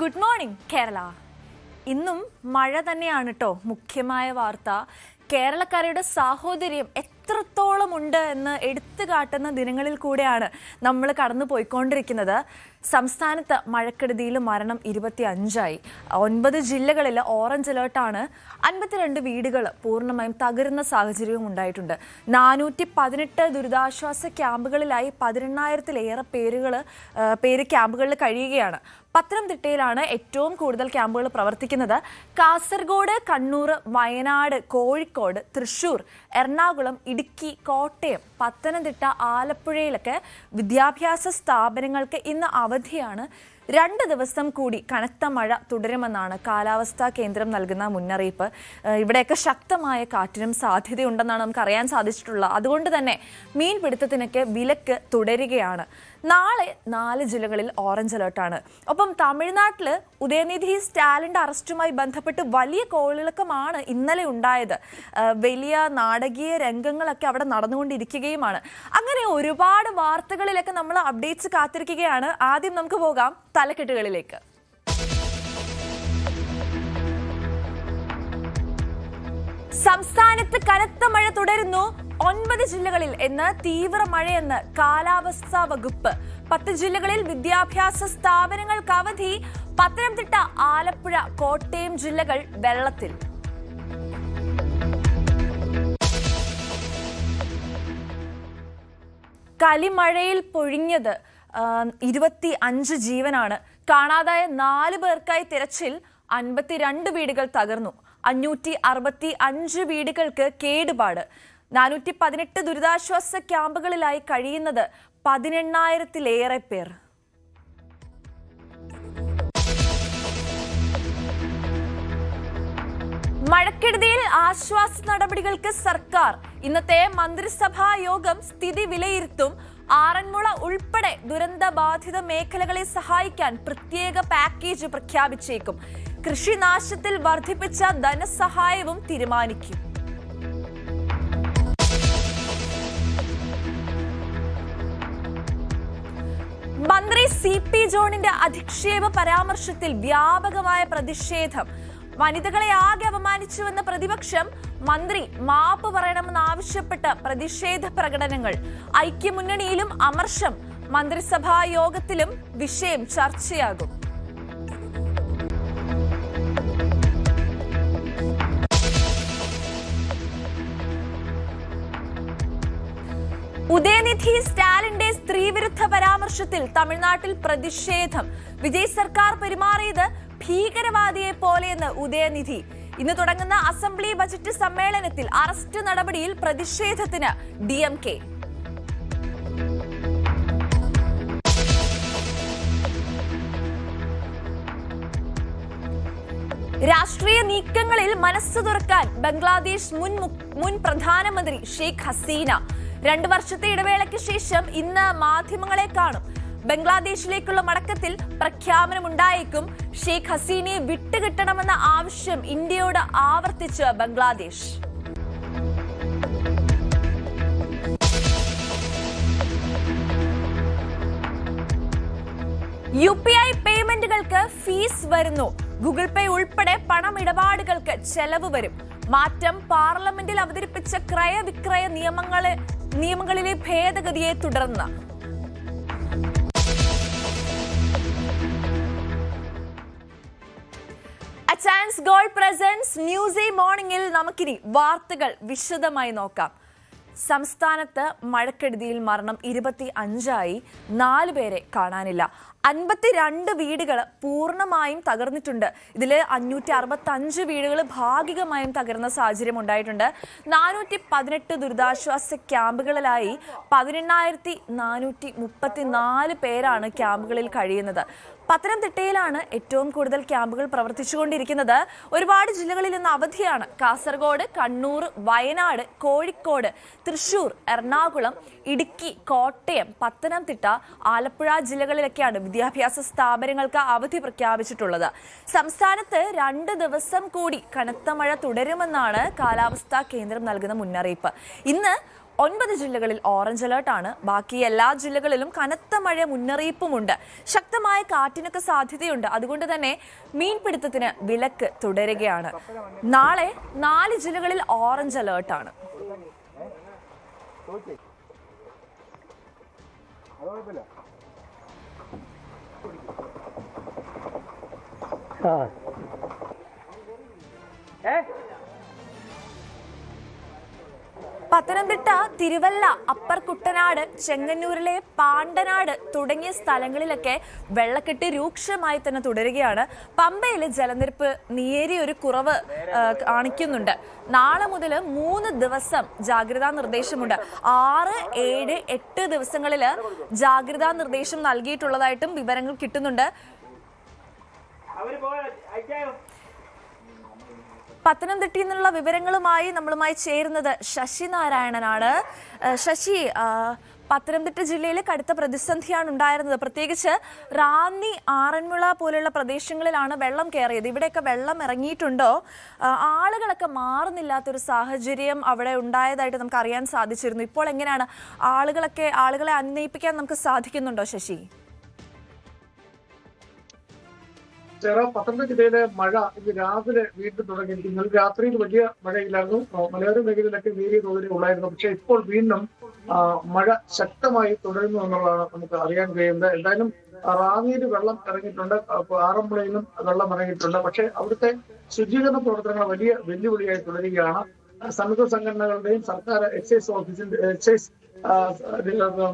Good morning Kerala. ഇന്നും മഴ തന്നെയാണ് കേട്ടോ മുഖ്യമായ വാർത്ത. കേരളക്കരയുടെ സാഹോദര്യം എത്രത്തോളം ഉണ്ട് എന്ന് എടുത്തു കാട്ടുന്ന ദിനങ്ങളിൽ കൂടെയാണ് നമ്മൾ കടന്നു പോയിക്കൊണ്ടിരിക്കുന്നത്. സംസ്ഥാനത്ത് മഴക്കെടുതിയിൽ മരണം 25ആയി. 9 ജില്ലകളിൽ ഓറഞ്ച് അലേർട്ടാണ്. 52 വീടുകൾ പൂർണ്ണമായും തകരുന്ന സാഹചര്യവും ഉണ്ടായിട്ടുണ്ട്. 418 ദുരിതാശ്വാസ ക്യാമ്പുകളിലായി 18,000-ലേറെ പേര് ക്യാമ്പുകളിൽ കഴിയുകയാണ്. പത്തനംതിട്ടയിലാണ് ഏറ്റവും കൂടുതൽ ക്യാമ്പുകൾ പ്രവർത്തിക്കുന്നത്. കാസർഗോഡ്, കണ്ണൂർ, വയനാട്, കോഴിക്കോട്, തൃശൂർ, എറണാകുളം, ഇടുക്കി, കോട്ടയം, പത്തനംതിട്ട, ആലപ്പുഴയിലൊക്കെ വിദ്യാഭ്യാസ സ്ഥാപനങ്ങൾക്ക് ഇന്ന് അവധിയാണ്. 2 ദിവസം കൂടി കനത്ത മഴ തുടരുമെന്നാണ് കാലാവസ്ഥാ കേന്ദ്രം നൽകുന്ന മുന്നറിയിപ്പ്. ഇവിടെയൊക്കെ ശക്തമായ കാറ്റിനും സാധ്യതയുണ്ടെന്നാണ് നമുക്ക് അറിയാൻ സാധിച്ചിട്ടുള്ളത്. അതുകൊണ്ട് തന്നെ മീൻപിടുത്തത്തിനൊക്കെ വിലക്ക് തുടരുകയാണ്. നാളെ 4 ജില്ലകളിൽ ഓറഞ്ച് അലേർട്ടാണ്. ഒപ്പം തമിഴ്നാട്ടിൽ ഉദയനിധി സ്റ്റാലിൻ്റെ അറസ്റ്റുമായി ബന്ധപ്പെട്ട് വലിയ കോളിളക്കമാണ് ഇന്നലെ ഉണ്ടായത്. വലിയ നാടകീയ രംഗങ്ങളൊക്കെ അവിടെ നടന്നുകൊണ്ടിരിക്കുകയുമാണ്. അങ്ങനെ ഒരുപാട് വാർത്തകളിലൊക്കെ നമ്മൾ അപ്ഡേറ്റ്സ് കാത്തിരിക്കുകയാണ്. ആദ്യം നമുക്ക് പോകാം തലക്കെട്ടുകളിലേക്ക്. സംസ്ഥാനത്ത് കനത്ത മഴ തുടരുന്നു. 9 ജില്ലകളിൽ ഇന്ന് തീവ്ര മഴയെന്ന് കാലാവസ്ഥാ വകുപ്പ്. 10 ജില്ലകളിൽ വിദ്യാഭ്യാസ സ്ഥാപനങ്ങൾക്ക് അവധി. പത്തനംതിട്ട, ആലപ്പുഴ, കോട്ടയം ജില്ലകൾ വെള്ളത്തിൽ. കലിമഴയിൽ പൊഴിഞ്ഞത് 25 ജീവനാണ്. കാണാതായ 4 പേർക്കായി തിരച്ചിൽ. 52 വീടുകൾ തകർന്നു. 565 വീടുകൾക്ക് കേടുപാട്. 418 ദുരിതാശ്വാസ ക്യാമ്പുകളിലായി കഴിയുന്നത് 18,000-ലേറെ പേർ. മഴക്കെടുതിയിൽ ആശ്വാസ നടപടികൾക്ക് സർക്കാർ. ഇന്നത്തെ മന്ത്രിസഭാ യോഗം സ്ഥിതി വിലയിരുത്തും. ആറന്മുള ഉൾപ്പെടെ ദുരന്തബാധിത മേഖലകളെ സഹായിക്കാൻ പ്രത്യേക പാക്കേജ് പ്രഖ്യാപിച്ചേക്കും. കൃഷിനാശത്തിൽ വർദ്ധിപ്പിച്ച ധനസഹായവും തീരുമാനിക്കും. മന്ത്രി CP ജോണിന്റെ അധിക്ഷേപ പരാമർശത്തിൽ വ്യാപകമായ പ്രതിഷേധം. വനിതകളെ ആകെ അപമാനിച്ചുവെന്ന പ്രതിപക്ഷം. മന്ത്രി മാപ്പ് പറയണമെന്നാവശ്യപ്പെട്ട് പ്രതിഷേധ പ്രകടനങ്ങൾ. ഐക്യമുന്നണിയിലും അമർഷം. മന്ത്രിസഭാ യോഗത്തിലും വിഷയം ചർച്ചയാകും. ഉദയനിധി സ്റ്റാലിന്റെ സ്ത്രീവിരുദ്ധ പരാമർശത്തിൽ തമിഴ്നാട്ടിൽ പ്രതിഷേധം. വിജയ് സർക്കാർ പെരുമാറിയത് ഭീകരവാദിയെ പോലെയെന്ന് ഉദയനിധി. ഇന്ന് തുടങ്ങുന്ന അസംബ്ലി ബജറ്റ് സമ്മേളനത്തിൽ അറസ്റ്റ് നടപടിയിൽ പ്രതിഷേധത്തിന് DMK. രാഷ്ട്രീയ നീക്കങ്ങളിൽ മനസ്സ് തുറക്കാൻ ബംഗ്ലാദേശ് മുൻ പ്രധാനമന്ത്രി ഷെയ്ഖ് ഹസീന. 2 വർഷത്തെ ഇടവേളയ്ക്ക് ശേഷം ഇന്ന് മാധ്യമങ്ങളെ കാണും. ബംഗ്ലാദേശിലേക്കുള്ള മടക്കത്തിൽ പ്രഖ്യാപനമുണ്ടായേക്കും. ഷെയ്ഖ് ഹസീനയെ വിട്ടുകിട്ടണമെന്ന ആവശ്യം ഇന്ത്യയോട് ആവർത്തിച്ച് ബംഗ്ലാദേശ്. UPI പേയ്മെന്റുകൾക്ക് ഫീസ് വരുന്നു. ഗൂഗിൾ പേ ഉൾപ്പെടെ പണമിടപാടുകൾക്ക് ചെലവ് വരും. മാറ്റം പാർലമെന്റിൽ അവതരിപ്പിച്ച ക്രയവിക്രയ നിയമങ്ങളിലെ ഭേദഗതിയെ തുടർന്ന്. ചാൻസ് ഗോൾഡ് പ്രസൻസ് ന്യൂസ് മോർണിംഗിൽ നമുക്കിനി വാർത്തകൾ വിശദമായി നോക്കാം. സംസ്ഥാനത്ത് മഴക്കെടുതിയിൽ മരണം 25ആയി. 4 പേരെ കാണാനില്ല. 52 വീടുകൾ പൂർണ്ണമായും തകർന്നിട്ടുണ്ട്. ഇതിൽ 565 വീടുകൾ ഭാഗികമായും തകർന്ന സാഹചര്യം ഉണ്ടായിട്ടുണ്ട്. 418 ദുരിതാശ്വാസ ക്യാമ്പുകളിലായി 18,434 പേരാണ് ക്യാമ്പുകളിൽ കഴിയുന്നത്. പത്തനംതിട്ടയിലാണ് ഏറ്റവും കൂടുതൽ ക്യാമ്പുകൾ പ്രവർത്തിച്ചുകൊണ്ടിരിക്കുന്നത്. ഒരുപാട് ജില്ലകളിൽ ഇന്ന് അവധിയാണ്. കാസർഗോഡ്, കണ്ണൂർ, വയനാട്, കോഴിക്കോട്, തൃശൂർ, എറണാകുളം, ഇടുക്കി, കോട്ടയം, പത്തനംതിട്ട, ആലപ്പുഴ ജില്ലകളിലൊക്കെയാണ് വിദ്യാഭ്യാസ സ്ഥാപനങ്ങൾക്ക് അവധി പ്രഖ്യാപിച്ചിട്ടുള്ളത്. സംസ്ഥാനത്ത് 2 ദിവസം കൂടി കനത്ത മഴ തുടരുമെന്നാണ് കാലാവസ്ഥാ കേന്ദ്രം നൽകുന്ന മുന്നറിയിപ്പ്. ഇന്ന് 9 ജില്ലകളിൽ ഓറഞ്ച് അലേർട്ടാണ്. ബാക്കി എല്ലാ ജില്ലകളിലും കനത്ത മഴ മുന്നറിയിപ്പുമുണ്ട്. ശക്തമായ കാറ്റിനൊക്കെ സാധ്യതയുണ്ട്. അതുകൊണ്ട് തന്നെ മീൻപിടുത്തത്തിന് വിലക്ക് തുടരുകയാണ്. നാളെ 4 ജില്ലകളിൽ ഓറഞ്ച് അലേർട്ടാണ്. പത്തനംതിട്ട, തിരുവല്ല, അപ്പർ കുട്ടനാട്, ചെങ്ങന്നൂരിലെ പാണ്ടനാട് തുടങ്ങിയ സ്ഥലങ്ങളിലൊക്കെ വെള്ളക്കെട്ട് രൂക്ഷമായി തന്നെ തുടരുകയാണ്. പമ്പയിൽ ജലനിരപ്പ് നേരിയൊരു കുറവ് കാണിക്കുന്നുണ്ട്. നാളെ മുതൽ 3 ദിവസം ജാഗ്രതാ നിർദ്ദേശമുണ്ട്. 6, 7, 8 ദിവസങ്ങളിൽ ജാഗ്രതാ നിർദ്ദേശം നൽകിയിട്ടുള്ളതായിട്ടും വിവരങ്ങൾ കിട്ടുന്നുണ്ട്. പത്തനംതിട്ടയിൽ നിന്നുള്ള വിവരങ്ങളുമായി നമ്മളുമായി ചേരുന്നത് ശശി നാരായണനാണ്. ശശി, പത്തനംതിട്ട ജില്ലയിൽ കടുത്ത പ്രതിസന്ധിയാണ് ഉണ്ടായിരുന്നത്. പ്രത്യേകിച്ച് റാന്നി, ആറന്മുള പോലുള്ള പ്രദേശങ്ങളിലാണ് വെള്ളം കയറിയത്. ഇവിടെയൊക്കെ വെള്ളം ഇറങ്ങിയിട്ടുണ്ടോ? ആളുകളൊക്കെ മാറുന്നില്ലാത്തൊരു സാഹചര്യം അവിടെ ഉണ്ടായതായിട്ട് നമുക്ക് അറിയാൻ സാധിച്ചിരുന്നു. ഇപ്പോൾ എങ്ങനെയാണ് ആളുകളെ അന്വയിപ്പിക്കാൻ നമുക്ക് സാധിക്കുന്നുണ്ടോ ശശി? പത്തനംതിട്ട ജില്ലയിലെ മഴ ഇന്ന് രാവിലെ വീണ്ടും തുടങ്ങിയിരിക്കുന്നു. ഇന്നലെ രാത്രിയിൽ വലിയ മഴയില്ലായിരുന്നു. മലയോര മേഖലയിലൊക്കെ നേരിയ തോതിൽ ഉള്ളായിരുന്നു. പക്ഷെ ഇപ്പോൾ വീണ്ടും മഴ ശക്തമായി തുടരുന്നു എന്നുള്ളതാണ് നമുക്ക് അറിയാൻ കഴിയുന്നത്. എന്തായാലും റാന്നിയിൽ വെള്ളം ഇറങ്ങിയിട്ടുണ്ട്, ആറന്മുളയിലും വെള്ളം ഇറങ്ങിയിട്ടുണ്ട്. പക്ഷെ അവിടുത്തെ ശുചീകരണ പ്രവർത്തനങ്ങൾ വലിയ വെല്ലുവിളിയായി തുടരുകയാണ്. സന്നദ്ധ സംഘടനകളുടെയും സർക്കാർ എക്സൈസ്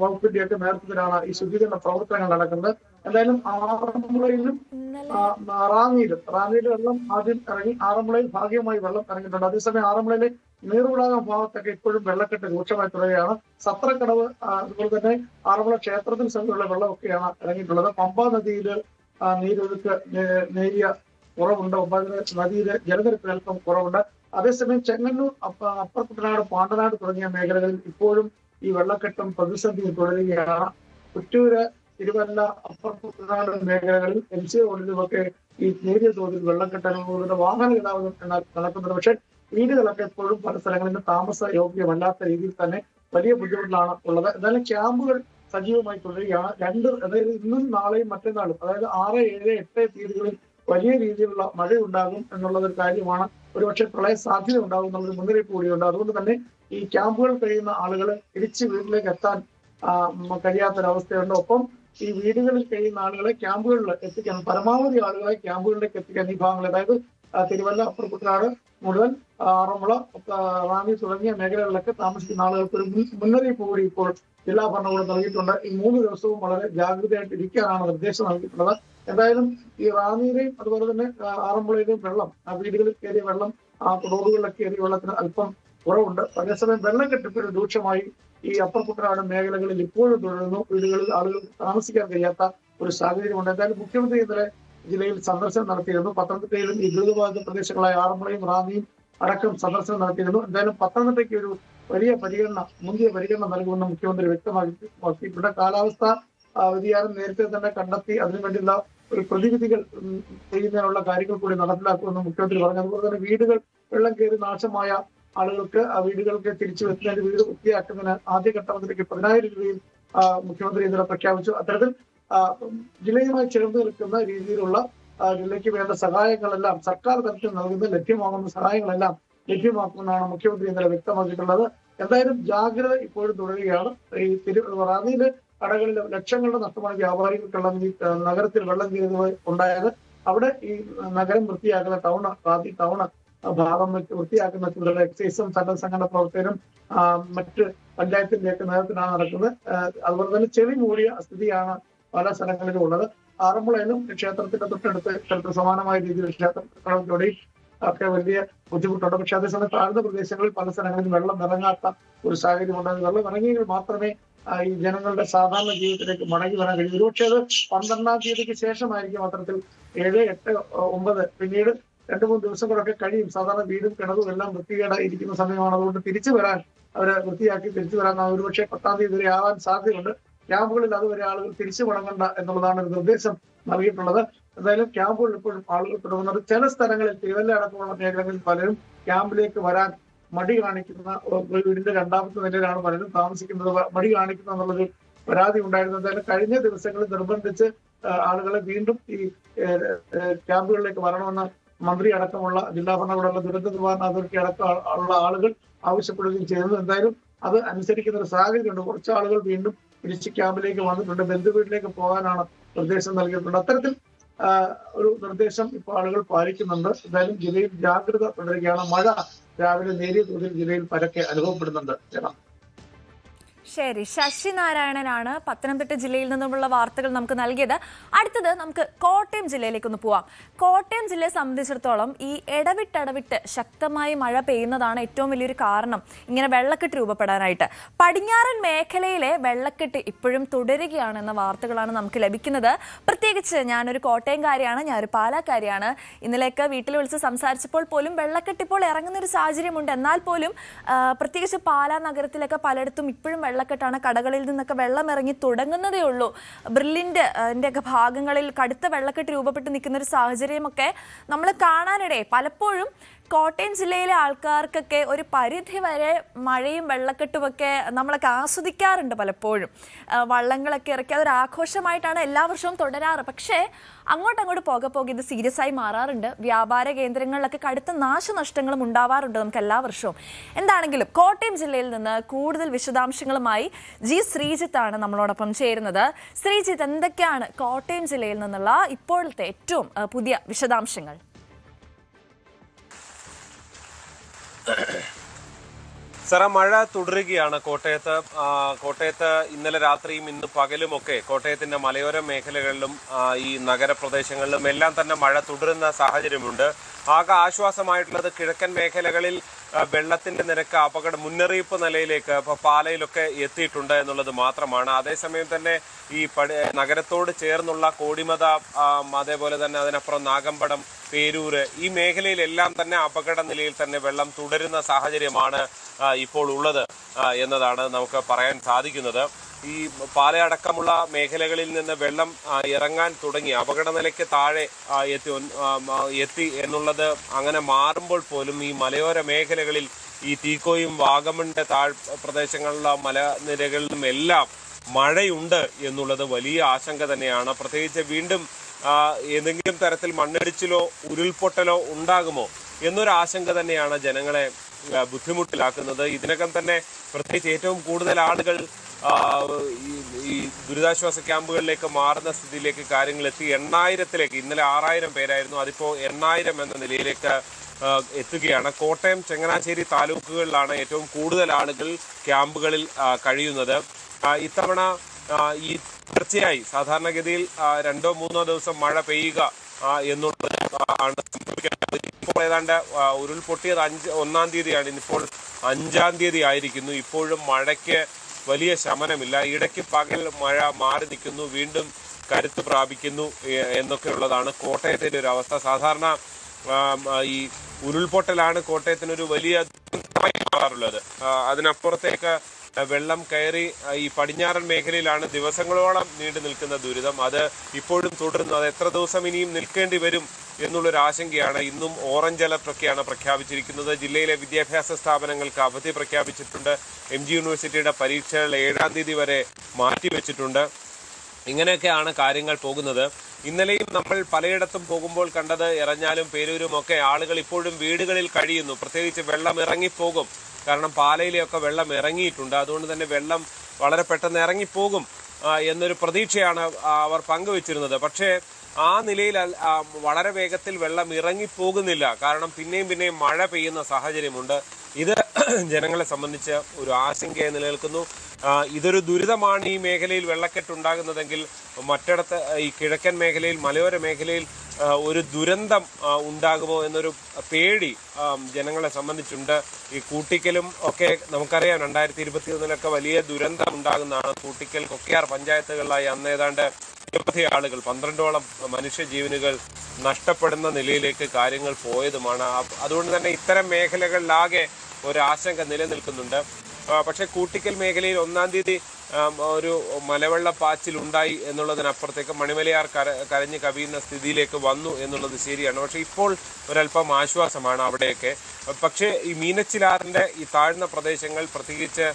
വകുപ്പിന്റെയൊക്കെ നേതൃത്വത്തിലാണ് ഈ ശുചീകരണ പ്രവർത്തനങ്ങൾ നടക്കുന്നത്. എന്തായാലും ആറന്മുളയിലും റാന്നിയിലും വെള്ളം ആദ്യം ഇറങ്ങി. ആറന്മുളയിൽ ഭാഗികമായി വെള്ളം ഇറങ്ങിയിട്ടുണ്ട്. അതേസമയം ആറന്മുളയിലെ നീർവിളാകം ഭാഗത്തൊക്കെ ഇപ്പോഴും വെള്ളക്കെട്ട് രൂക്ഷമായി തുടരുകയാണ്. സത്രക്കടവ്, അതുപോലെ തന്നെ ആറന്മുള ക്ഷേത്രത്തിന് സമീപമുള്ള വെള്ളമൊക്കെയാണ് ഇറങ്ങിയിട്ടുള്ളത്. പമ്പാ നദിയിൽ നീരൊഴുക്ക് നേരിയ കുറവുണ്ട്. പമ്പാ നദിയിലെ ജലനിരപ്പ് അല്പം കുറവുണ്ട്. അതേസമയം ചെങ്ങന്നൂർ, അപ്പർ കുട്ടനാട്, പാണ്ടനാട് തുടങ്ങിയ മേഖലകളിൽ ഇപ്പോഴും ഈ വെള്ളക്കെട്ടും പ്രതിസന്ധിയും തുടരുകയാണ്. കുറ്റൂര്, തിരുവല്ല, അപ്പർ കുട്ടനാട് മേഖലകളിൽ MCA റോഡിലുമൊക്കെ ഈ നേരിയ തോതിൽ വെള്ളക്കെട്ടുകളുടെ വാഹന ഗതാഗതം നടക്കുന്നുണ്ട്. പക്ഷെ വീടുകളൊക്കെ എപ്പോഴും പല സ്ഥലങ്ങളിലും താമസ യോഗ്യമല്ലാത്ത രീതിയിൽ തന്നെ വലിയ ബുദ്ധിമുട്ടിലാണ് ഉള്ളത്. എന്തായാലും ക്യാമ്പുകൾ സജീവമായി തുടരുകയാണ്. അതായത് ഇന്നും നാളെയും മറ്റന്നാളും, അതായത് 6, 7, 8 തീയതികളിൽ വലിയ രീതിയിലുള്ള മഴയുണ്ടാകും എന്നുള്ളതൊരു കാര്യമാണ്. ഒരുപക്ഷെ പ്രളയ സാധ്യത ഉണ്ടാകും എന്നുള്ളൊരു മുന്നറിയിപ്പ് കൂടിയുണ്ട്. അതുകൊണ്ട് തന്നെ ഈ ക്യാമ്പുകൾ കഴിയുന്ന ആളുകൾ തിരിച്ച് വീട്ടിലേക്ക് എത്താൻ കഴിയാത്തൊരവസ്ഥയുണ്ട്. ഒപ്പം ഈ വീടുകളിൽ കഴിയുന്ന ആളുകളെ ക്യാമ്പുകളിൽ എത്തിക്കാൻ, പരമാവധി ആളുകളെ ക്യാമ്പുകളിലേക്ക് എത്തിക്കാൻ ഈ ഭാഗങ്ങൾ, അതായത് തിരുവല്ല, അപ്പർ കുട്ടനാട് മുതൽ ആറന്മുള, റാന്നി തുടങ്ങിയ മേഖലകളിലൊക്കെ താമസിക്കുന്ന ആളുകൾക്ക് ഒരു മുന്നറിയിപ്പ് കൂടി ഇപ്പോൾ ജില്ലാ ഭരണകൂടം നൽകിയിട്ടുണ്ട്. ഈ 3 ദിവസവും വളരെ ജാഗ്രതയായിട്ട് ഇരിക്കാനാണ് നിർദ്ദേശം നൽകിയിട്ടുള്ളത്. എന്തായാലും ഈ റാന്നിയിലെയും അതുപോലെ തന്നെ ആറന്മുളയിലെയും വെള്ളം, വീടുകളിൽ കയറിയ വെള്ളം, റോഡുകളിലൊക്കെ കയറിയ വെള്ളത്തിന് അല്പം കുറവുണ്ട്. അതേസമയം വെള്ളക്കെട്ട് ഇപ്പോഴും രൂക്ഷമായി ഈ അപ്പർ കുട്ടനാട് മേഖലകളിൽ ഇപ്പോഴും തുടരുന്നു. വീടുകളിൽ ആളുകൾ താമസിക്കാൻ കഴിയാത്ത ഒരു സാഹചര്യമുണ്ട്. എന്തായാലും മുഖ്യമന്ത്രി ഇന്നലെ ജില്ലയിൽ സന്ദർശനം നടത്തിയിരുന്നു. പത്തനംതിട്ടയിലും ഈ ദുരിതബാധിത പ്രദേശങ്ങളായ ആറന്മുളയും റാന്നിയും അടക്കം സന്ദർശനം നടത്തിയിരുന്നു. എന്തായാലും പത്തനംതിട്ടയ്ക്ക് ഒരു വലിയ മുന്തിയ പരിഗണന നൽകുമെന്ന് മുഖ്യമന്ത്രി വ്യക്തമാക്കിയിട്ടുണ്ട്. കാലാവസ്ഥ വ്യതിയാനം നേരത്തെ തന്നെ കണ്ടെത്തി അതിനുവേണ്ടിയുള്ള ഒരു പ്രതിവിധികൾ ചെയ്യുന്നതിനുള്ള കാര്യങ്ങൾ കൂടി നടപ്പിലാക്കുമെന്ന് മുഖ്യമന്ത്രി പറഞ്ഞു. അതുപോലെ തന്നെ വീടുകൾ വെള്ളം കയറി നാശമായ ആളുകൾക്ക് ആ വീടുകൾക്ക് തിരിച്ചു വെക്കുന്നതിന്, വീട് വൃത്തിയാക്കുന്നതിന് ആദ്യഘട്ടത്തിലേക്ക് 10,000 രൂപയും മുഖ്യമന്ത്രി ഇന്നലെ പ്രഖ്യാപിച്ചു. അത്തരത്തിൽ ജില്ലയുമായി ചേർന്ന് നിൽക്കുന്ന രീതിയിലുള്ള ജില്ലയ്ക്ക് വേണ്ട സഹായങ്ങളെല്ലാം സർക്കാർ തലത്തിൽ നൽകുന്ന ലഭ്യമാകുന്ന സഹായങ്ങളെല്ലാം ലഭ്യമാക്കുമെന്നാണ് മുഖ്യമന്ത്രി ഇന്നലെ വ്യക്തമാക്കിയിട്ടുള്ളത്. എന്തായാലും ജാഗ്രത ഇപ്പോഴും തുടരുകയാണ്. ഈ റാന്നിയിലെ കടകളിൽ ലക്ഷങ്ങളുടെ നഷ്ടമാണ് വ്യാപാരികൾക്കുള്ള നഗരത്തിൽ വെള്ളം കയറുന്നത് ഉണ്ടായത്. അവിടെ ഈ നഗരം വൃത്തിയാക്കുന്ന റാന്നി ടൗണ് ഭാഗം വൃത്തിയാക്കുന്ന ചുമതല എക്സൈസും സന്നദ്ധ സംഘടന പ്രവർത്തകരും മറ്റ് പഞ്ചായത്തിന്റെയൊക്കെ നേതൃത്വത്തിലാണ് നടക്കുന്നത്. അതുപോലെ തന്നെ ചെളി മൂടിയ സ്ഥിതിയാണ് പല സ്ഥലങ്ങളിലും ഉള്ളത്. ആറന്മുളയിലും ക്ഷേത്രത്തിന്റെ തൊട്ടടുത്ത് സമാനമായ രീതിയിൽ ക്ഷേത്രത്തിലൂടെയും ഒക്കെ വലിയ ബുദ്ധിമുട്ടുണ്ട്. പക്ഷെ അതേസമയം താഴ്ന്ന പ്രദേശങ്ങളിൽ പല സ്ഥലങ്ങളിലും വെള്ളം ഇറങ്ങാത്ത ഒരു സാഹചര്യമുണ്ട്. വെള്ളം ഇറങ്ങിയെങ്കിൽ മാത്രമേ ഈ ജനങ്ങളുടെ സാധാരണ ജീവിതത്തിലേക്ക് മടങ്ങി വരാൻ കഴിയും. ഒരുപക്ഷെ അത് 12-ാം തീയതിക്ക് ശേഷമായിരിക്കും അത്തരത്തിൽ 7, 8, 9 പിന്നീട് 2-3 ദിവസങ്ങളൊക്കെ കഴിയും. സാധാരണ വീടും കിണറും എല്ലാം വൃത്തികേടായിരിക്കുന്ന സമയമാണ്. അതുകൊണ്ട് തിരിച്ചു വരാൻ, അവരെ വൃത്തിയാക്കി തിരിച്ചു വരാൻ ഒരുപക്ഷെ 10-ാം തീയതി വരെ ആവാൻ സാധ്യതയുണ്ട്. ക്യാമ്പുകളിൽ അതുവരെ ആളുകൾ തിരിച്ചു മടങ്ങണ്ട എന്നുള്ളതാണ് ഒരു നിർദ്ദേശം നൽകിയിട്ടുള്ളത്. എന്തായാലും ക്യാമ്പുകളിൽ ഇപ്പോഴും ആളുകൾ തുടങ്ങുന്നത് ചില സ്ഥലങ്ങളിൽ, തിരുവല്ല അടക്കമുള്ള മേഖലകളിൽ പലരും ക്യാമ്പിലേക്ക് വരാൻ മടി കാണിക്കുന്ന, വീടിന്റെ രണ്ടാമത്തെ നിലയിലാണ് പലരും താമസിക്കുന്നത്, മടി കാണിക്കുന്ന എന്നുള്ളൊരു പരാതി ഉണ്ടായിരുന്നു. എന്തായാലും കഴിഞ്ഞ ദിവസങ്ങളിൽ നിർബന്ധിച്ച് ആളുകളെ വീണ്ടും ഈ ക്യാമ്പുകളിലേക്ക് വരണമെന്ന് മന്ത്രി അടക്കമുള്ള ജില്ലാ ഭരണകൂടമുള്ള ദുരന്ത നിവാരണ അതോറിറ്റി അടക്കം ഉള്ള ആളുകൾ ആവശ്യപ്പെടുകയും ചെയ്യുന്നു. എന്തായാലും അത് അനുസരിക്കുന്ന ഒരു സാഹചര്യമുണ്ട്. കുറച്ച് ആളുകൾ വീണ്ടും തിരിച്ച് ക്യാമ്പിലേക്ക് വന്നിട്ടുണ്ട്. ബന്ധുവീട്ടിലേക്ക് പോകാനാണ് നിർദ്ദേശം നൽകിയിട്ടുണ്ട്. അത്തരത്തിൽ ഒരു നിർദ്ദേശം ഇപ്പോൾ ആളുകൾ പാലിക്കുന്നുണ്ട്. എന്തായാലും ജില്ലയിൽ ജാഗ്രത തുടരുകയാണ്. മഴ രാവിലെ നേരിയ തോതിൽ ജില്ലയിൽ പരക്കെ അനുഭവപ്പെടുന്നുണ്ട്. ശരി, ശശി നാരായണനാണ് പത്തനംതിട്ട ജില്ലയിൽ നിന്നുമുള്ള വാർത്തകൾ നമുക്ക് നൽകിയത്. അടുത്തത് നമുക്ക് കോട്ടയം ജില്ലയിലേക്കൊന്ന് പോവാം. കോട്ടയം ജില്ലയെ സംബന്ധിച്ചിടത്തോളം ഈ ഇടവിട്ട് ശക്തമായി മഴ പെയ്യുന്നതാണ് ഏറ്റവും വലിയൊരു കാരണം ഇങ്ങനെ വെള്ളക്കെട്ട് രൂപപ്പെടാനായിട്ട്. പടിഞ്ഞാറൻ മേഖലയിലെ വെള്ളക്കെട്ട് ഇപ്പോഴും തുടരുകയാണെന്ന വാർത്തകളാണ് നമുക്ക് ലഭിക്കുന്നത്. പ്രത്യേകിച്ച് ഞാനൊരു കോട്ടയംകാരിയാണ്, ഞാനൊരു പാലക്കാരിയാണ്. ഇന്നലെയൊക്കെ വീട്ടിൽ വിളിച്ച് സംസാരിച്ചപ്പോൾ പോലും വെള്ളക്കെട്ട് ഇപ്പോൾ ഇറങ്ങുന്നൊരു സാഹചര്യമുണ്ട്. എന്നാൽ പോലും പ്രത്യേകിച്ച് പാലാ നഗരത്തിലൊക്കെ പലയിടത്തും ഇപ്പോഴും വെള്ളക്കെട്ടാണ്. കടകളിൽ നിന്നൊക്കെ വെള്ളം ഇറങ്ങി തുടങ്ങുന്നതേ ഉള്ളൂ. ബ്രില്ലിന്റെ ഒക്കെ ഭാഗങ്ങളിൽ കടുത്ത വെള്ളക്കെട്ട് രൂപപ്പെട്ട് നിൽക്കുന്ന ഒരു സാഹചര്യമൊക്കെ നമ്മൾ കാണാനിടെ പലപ്പോഴും കോട്ടയം ജില്ലയിലെ ആൾക്കാർക്കൊക്കെ ഒരു പരിധി വരെ മഴയും വെള്ളക്കെട്ടുമൊക്കെ നമ്മളൊക്കെ ആസ്വദിക്കാറുണ്ട്. പലപ്പോഴും വള്ളങ്ങളൊക്കെ ഇറക്കി അതൊരു ആഘോഷമായിട്ടാണ് എല്ലാ വർഷവും തുടരാറ്. പക്ഷേ അങ്ങോട്ടങ്ങോട്ട് പോകെ ഇത് സീരിയസ് ആയി മാറാറുണ്ട്. വ്യാപാര കേന്ദ്രങ്ങളിലൊക്കെ കടുത്ത നാശനഷ്ടങ്ങളും ഉണ്ടാവാറുണ്ട് നമുക്ക് എല്ലാ വർഷവും. എന്താണെങ്കിലും കോട്ടയം ജില്ലയിൽ നിന്ന് കൂടുതൽ വിശദാംശങ്ങളുമായി ജി ശ്രീജിത്താണ് നമ്മളോടൊപ്പം ചേരുന്നത്. ശ്രീജിത്ത്, എന്തൊക്കെയാണ് കോട്ടയം ജില്ലയിൽ നിന്നുള്ള ഇപ്പോഴത്തെ ഏറ്റവും പുതിയ വിശദാംശങ്ങൾ? സാറ, മഴ തുടരുകയാണ് കോട്ടയത്ത് ഇന്നലെ രാത്രിയും ഇന്ന് പകലുമൊക്കെ കോട്ടയത്തിന്റെ മലയോര മേഖലകളിലും ഈ നഗരപ്രദേശങ്ങളിലും എല്ലാം തന്നെ മഴ തുടരുന്ന സാഹചര്യമുണ്ട്. ആകെ ആശ്വാസമായിട്ടുള്ളത് കിഴക്കൻ മേഖലകളിൽ വെള്ളത്തിന്റെ നിരക്ക് അപകട മുന്നറിയിപ്പ് നിലയിലേക്ക് ഇപ്പോൾ പാലയിലൊക്കെ എത്തിയിട്ടുണ്ട് എന്നുള്ളത് മാത്രമാണ്. അതേസമയം തന്നെ ഈ നഗരത്തോട് ചേർന്നുള്ള കോടിമത, അതേപോലെ തന്നെ അതിനപ്പുറം നാഗമ്പടം, പേരൂര്, ഈ മേഖലയിലെല്ലാം തന്നെ അപകട നിലയിൽ തന്നെ വെള്ളം തുടരുന്ന സാഹചര്യമാണ് ഇപ്പോൾ ഉള്ളത് എന്നതാണ് നമുക്ക് പറയാൻ സാധിക്കുന്നത്. ഈ പാലയടക്കമുള്ള മേഖലകളിൽ നിന്ന് വെള്ളം ഇറങ്ങാൻ തുടങ്ങി, അപകട നിലയ്ക്ക് താഴെ എത്തി എന്നുള്ളത് അങ്ങനെ മാറുമ്പോൾ പോലും ഈ മലയോര മേഖലകളിൽ ഈ തീക്കോയും വാഗമണിന്റെ പ്രദേശങ്ങളിലുള്ള മലനിരകളിലും എല്ലാം മഴയുണ്ട് എന്നുള്ളത് വലിയ ആശങ്ക തന്നെയാണ്. പ്രത്യേകിച്ച് വീണ്ടും ഏതെങ്കിലും തരത്തിൽ മണ്ണിടിച്ചിലോ ഉരുൾപൊട്ടലോ ഉണ്ടാകുമോ എന്നൊരു ആശങ്ക തന്നെയാണ് ജനങ്ങളെ ബുദ്ധിമുട്ടിലാക്കുന്നത്. ഇതിനകം തന്നെ പ്രത്യേകിച്ച് ഏറ്റവും കൂടുതൽ ആളുകൾ ഈ ദുരിതാശ്വാസ ക്യാമ്പുകളിലേക്ക് മാറുന്ന സ്ഥിതിയിലേക്ക് കാര്യങ്ങൾ എത്തി. 8,000-ലേക്ക്, ഇന്നലെ 6,000 പേരായിരുന്നു, അതിപ്പോ 8,000 എന്ന നിലയിലേക്ക് എത്തുകയാണ്. കോട്ടയം, ചങ്ങനാശ്ശേരി താലൂക്കുകളിലാണ് ഏറ്റവും കൂടുതൽ ആളുകൾ ക്യാമ്പുകളിൽ കഴിയുന്നത്. ഇത്തവണ ഈ തീർച്ചയായി സാധാരണഗതിയിൽ 2-3 ദിവസം മഴ പെയ്യുക എന്നുള്ളത് ആണ് സംഭവിക്കുന്നത്. ഇപ്പോൾ ഏതാണ്ട് ഉരുൾപൊട്ടിയത് 1-ാം തീയതിയാണ്, ഇന്നിപ്പോൾ 5-ാം തീയതി ആയിരിക്കുന്നു. ഇപ്പോഴും മഴയ്ക്ക് വലിയ ശമനമില്ല. ഇടയ്ക്ക് പകൽ മഴ മാറി നിൽക്കുന്നു, വീണ്ടും കരുത്ത് പ്രാപിക്കുന്നു എന്നൊക്കെ ഉള്ളതാണ് കോട്ടയത്തിന്റെ ഒരു അവസ്ഥ. സാധാരണ ഈ ഉരുൾപൊട്ടലാണ് കോട്ടയത്തിനൊരു വലിയ ദുരന്തമായി മാറാറുള്ളത്. അതിനപ്പുറത്തേക്ക് വെള്ളം കയറി ഈ പടിഞ്ഞാറൻ മേഖലയിലാണ് ദിവസങ്ങളോളം നീണ്ടു നിൽക്കുന്ന ദുരിതം. അത് ഇപ്പോഴും തുടരുന്നു. അത് എത്ര ദിവസം ഇനിയും നിൽക്കേണ്ടി വരും എന്നുള്ളൊരു ആശങ്കയാണ്. ഇന്നും ഓറഞ്ച് അലർട്ടൊക്കെയാണ് പ്രഖ്യാപിച്ചിരിക്കുന്നത്. ജില്ലയിലെ വിദ്യാഭ്യാസ സ്ഥാപനങ്ങൾക്ക് അവധി പ്രഖ്യാപിച്ചിട്ടുണ്ട്. MG യൂണിവേഴ്സിറ്റിയുടെ പരീക്ഷകൾ 7-ാം തീയതി വരെ മാറ്റിവെച്ചിട്ടുണ്ട്. ഇങ്ങനെയൊക്കെയാണ് കാര്യങ്ങൾ പോകുന്നത്. ഇന്നലെയും നമ്മൾ പലയിടത്തും പോകുമ്പോൾ കണ്ടത് എറഞ്ഞാലും പേരൂരും ഒക്കെ ആളുകൾ ഇപ്പോഴും വീടുകളിൽ കഴിയുന്നു. പ്രത്യേകിച്ച് വെള്ളം ഇറങ്ങിപ്പോകും, കാരണം പാലയിലെയൊക്കെ വെള്ളം ഇറങ്ങിയിട്ടുണ്ട്. അതുകൊണ്ട് തന്നെ വെള്ളം വളരെ പെട്ടെന്ന് ഇറങ്ങിപ്പോകും എന്നൊരു പ്രതീക്ഷയാണ് അവർ പങ്കുവച്ചിരുന്നത്. പക്ഷേ ആ നിലയിൽ വളരെ വേഗത്തിൽ വെള്ളം ഇറങ്ങിപ്പോകുന്നില്ല. കാരണം പിന്നെയും മഴ പെയ്യുന്ന സാഹചര്യമുണ്ട്. ഇത് ജനങ്ങളെ സംബന്ധിച്ച് ഒരു ആശങ്കയായി നിലനിൽക്കുന്നു. ഇതൊരു ദുരിതമാണ് ഈ മേഖലയിൽ വെള്ളക്കെട്ടുണ്ടാകുന്നതെങ്കിൽ മറ്റിടത്ത് ഈ കിഴക്കൻ മേഖലയിൽ, മലയോര മേഖലയിൽ ഒരു ദുരന്തം ഉണ്ടാകുമോ എന്നൊരു പേടി ജനങ്ങളെ സംബന്ധിച്ചുണ്ട്. ഈ കൂട്ടിക്കലും ഒക്കെ നമുക്കറിയാം, 2021 വലിയ ദുരന്തം ഉണ്ടാകുന്നതാണ്. കൂട്ടിക്കൽ, കൊക്കയാർ പഞ്ചായത്തുകളിലായി അന്ന് ഏതാണ്ട് 20 ആളുകൾ, 12ഓളം മനുഷ്യജീവനുകൾ നഷ്ടപ്പെടുന്ന നിലയിലേക്ക് കാര്യങ്ങൾ പോയതുമാണ്. അതുകൊണ്ട് തന്നെ ഇത്തരം മേഖലകളിലാകെ ഒരാശങ്ക നിലനിൽക്കുന്നുണ്ട്. പക്ഷെ കൂട്ടിക്കൽ മേഖലയിൽ 1-ാം തീയതി ഒരു മലവെള്ളപ്പാച്ചിൽ ഉണ്ടായി എന്നുള്ളതിനപ്പുറത്തേക്ക് മണിമലയാർ കരഞ്ഞ് കവിയുന്ന സ്ഥിതിയിലേക്ക് വന്നു എന്നുള്ളത് ശരിയാണ്. പക്ഷെ ഇപ്പോൾ ഒരല്പം ആശ്വാസമാണ് അവിടെയൊക്കെ. പക്ഷേ ഈ മീനച്ചിലാറിന്റെ ഈ താഴ്ന്ന പ്രദേശങ്ങൾ, പ്രത്യേകിച്ച്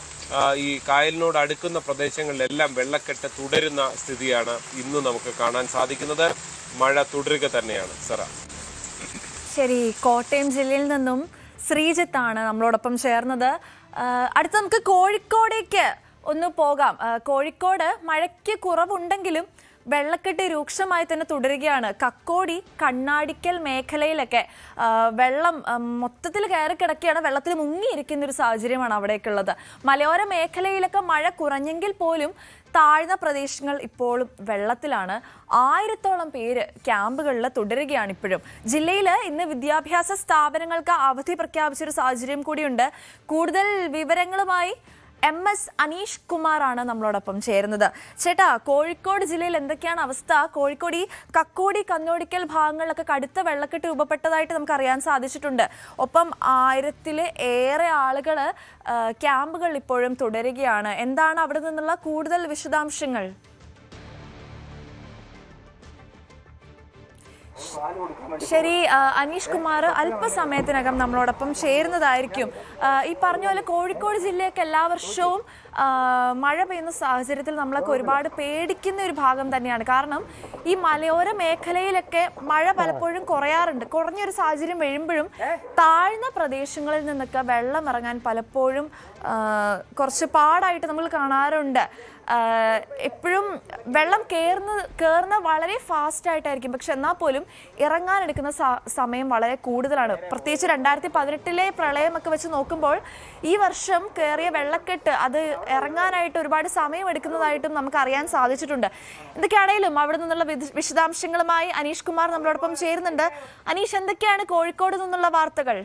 ഈ കായലിനോട് അടുക്കുന്ന പ്രദേശങ്ങളിലെല്ലാം വെള്ളക്കെട്ട് തുടരുന്ന സ്ഥിതിയാണ് ഇന്ന് നമുക്ക് കാണാൻ സാധിക്കുന്നത്. മഴ തുടരുക തന്നെയാണ്. സറ, ശരി, കോട്ടയം ജില്ലയിൽ നിന്നും ശ്രീജിത്താണ് നമ്മളോടൊപ്പം ചേർന്നത്. അടുത്ത നമുക്ക് കോഴിക്കോടേക്ക് ഒന്ന് പോകാം. കോഴിക്കോട് മഴയ്ക്ക് കുറവുണ്ടെങ്കിലും വെള്ളക്കെട്ട് രൂക്ഷമായി തന്നെ തുടരുകയാണ്. കക്കോടി, കണ്ണാടിക്കൽ മേഖലയിലൊക്കെ വെള്ളം മൊത്തത്തിൽ കയറി കിടക്കുകയാണ്. വെള്ളത്തിൽ മുങ്ങിയിരിക്കുന്ന ഒരു സാഹചര്യമാണ് അവിടേക്കുള്ളത്. മലയോര മേഖലയിലൊക്കെ മഴ കുറഞ്ഞെങ്കിൽ പോലും താഴ്ന്ന പ്രദേശങ്ങൾ ഇപ്പോഴും വെള്ളത്തിലാണ്. 1000-ഓളം പേര് ക്യാമ്പുകളിൽ തുടരുകയാണ് ഇപ്പോഴും. ജില്ലയിൽ ഇന്ന് വിദ്യാഭ്യാസ സ്ഥാപനങ്ങൾക്ക് അവധി പ്രഖ്യാപിച്ചൊരു സാഹചര്യം കൂടിയുണ്ട്. കൂടുതൽ വിവരങ്ങളുമായി MS അനീഷ് കുമാറാണ് നമ്മളോടൊപ്പം ചേരുന്നത്. ചേട്ടാ, കോഴിക്കോട് ജില്ലയിൽ എന്തൊക്കെയാണ് അവസ്ഥ? കോഴിക്കോട് ഈ കക്കോടി, കന്നോടിക്കൽ ഭാഗങ്ങളിലൊക്കെ കടുത്ത വെള്ളക്കെട്ട് രൂപപ്പെട്ടതായിട്ട് നമുക്ക് അറിയാൻ സാധിച്ചിട്ടുണ്ട്. ഒപ്പം 1000-ലേറെ ആളുകൾ ക്യാമ്പുകളിൽ ഇപ്പോഴും തുടരുകയാണ്. എന്താണ് അവിടെ നിന്നുള്ള കൂടുതൽ വിശദാംശങ്ങൾ? ശരി, അനീഷ് കുമാർ അല്പസമയത്തിനകം നമ്മളോടൊപ്പം ചേരുന്നതായിരിക്കും. ഈ പറഞ്ഞ പോലെ കോഴിക്കോട് ജില്ലയൊക്കെ എല്ലാ വർഷവും മഴ പെയ്യുന്ന സാഹചര്യത്തിൽ നമ്മളൊക്കെ ഒരുപാട് പേടിക്കുന്ന ഒരു ഭാഗം തന്നെയാണ്. കാരണം ഈ മലയോര മേഖലയിലൊക്കെ മഴ പലപ്പോഴും കുറഞ്ഞൊരു സാഹചര്യം വരുമ്പോഴും താഴ്ന്ന പ്രദേശങ്ങളിൽ നിന്നൊക്കെ വെള്ളം ഇറങ്ങാൻ പലപ്പോഴും കുറച്ച് പാടായിട്ട് നമ്മൾ കാണാറുണ്ട്. എപ്പോഴും വെള്ളം കയറുന്ന വളരെ ഫാസ്റ്റ് ആയിട്ടായിരിക്കും. പക്ഷെ എന്നാൽ പോലും ഇറങ്ങാനെടുക്കുന്ന സമയം വളരെ കൂടുതലാണ്. പ്രത്യേകിച്ച് 2018-ലെ പ്രളയമൊക്കെ വെച്ച് നോക്കുമ്പോൾ ഈ വർഷം കയറിയ വെള്ളക്കെട്ട് അത് ഇറങ്ങാനായിട്ട് ഒരുപാട് സമയം എടുക്കുന്നതായിട്ടും നമുക്ക് അറിയാൻ സാധിച്ചിട്ടുണ്ട്. എന്തൊക്കെയാണെങ്കിലും അവിടെ നിന്നുള്ള വിശദാംശങ്ങളുമായി അനീഷ് കുമാർ നമ്മളോടൊപ്പം ചേരുന്നുണ്ട്. അനീഷ്, എന്തൊക്കെയാണ് കോഴിക്കോട് നിന്നുള്ള വാർത്തകൾ?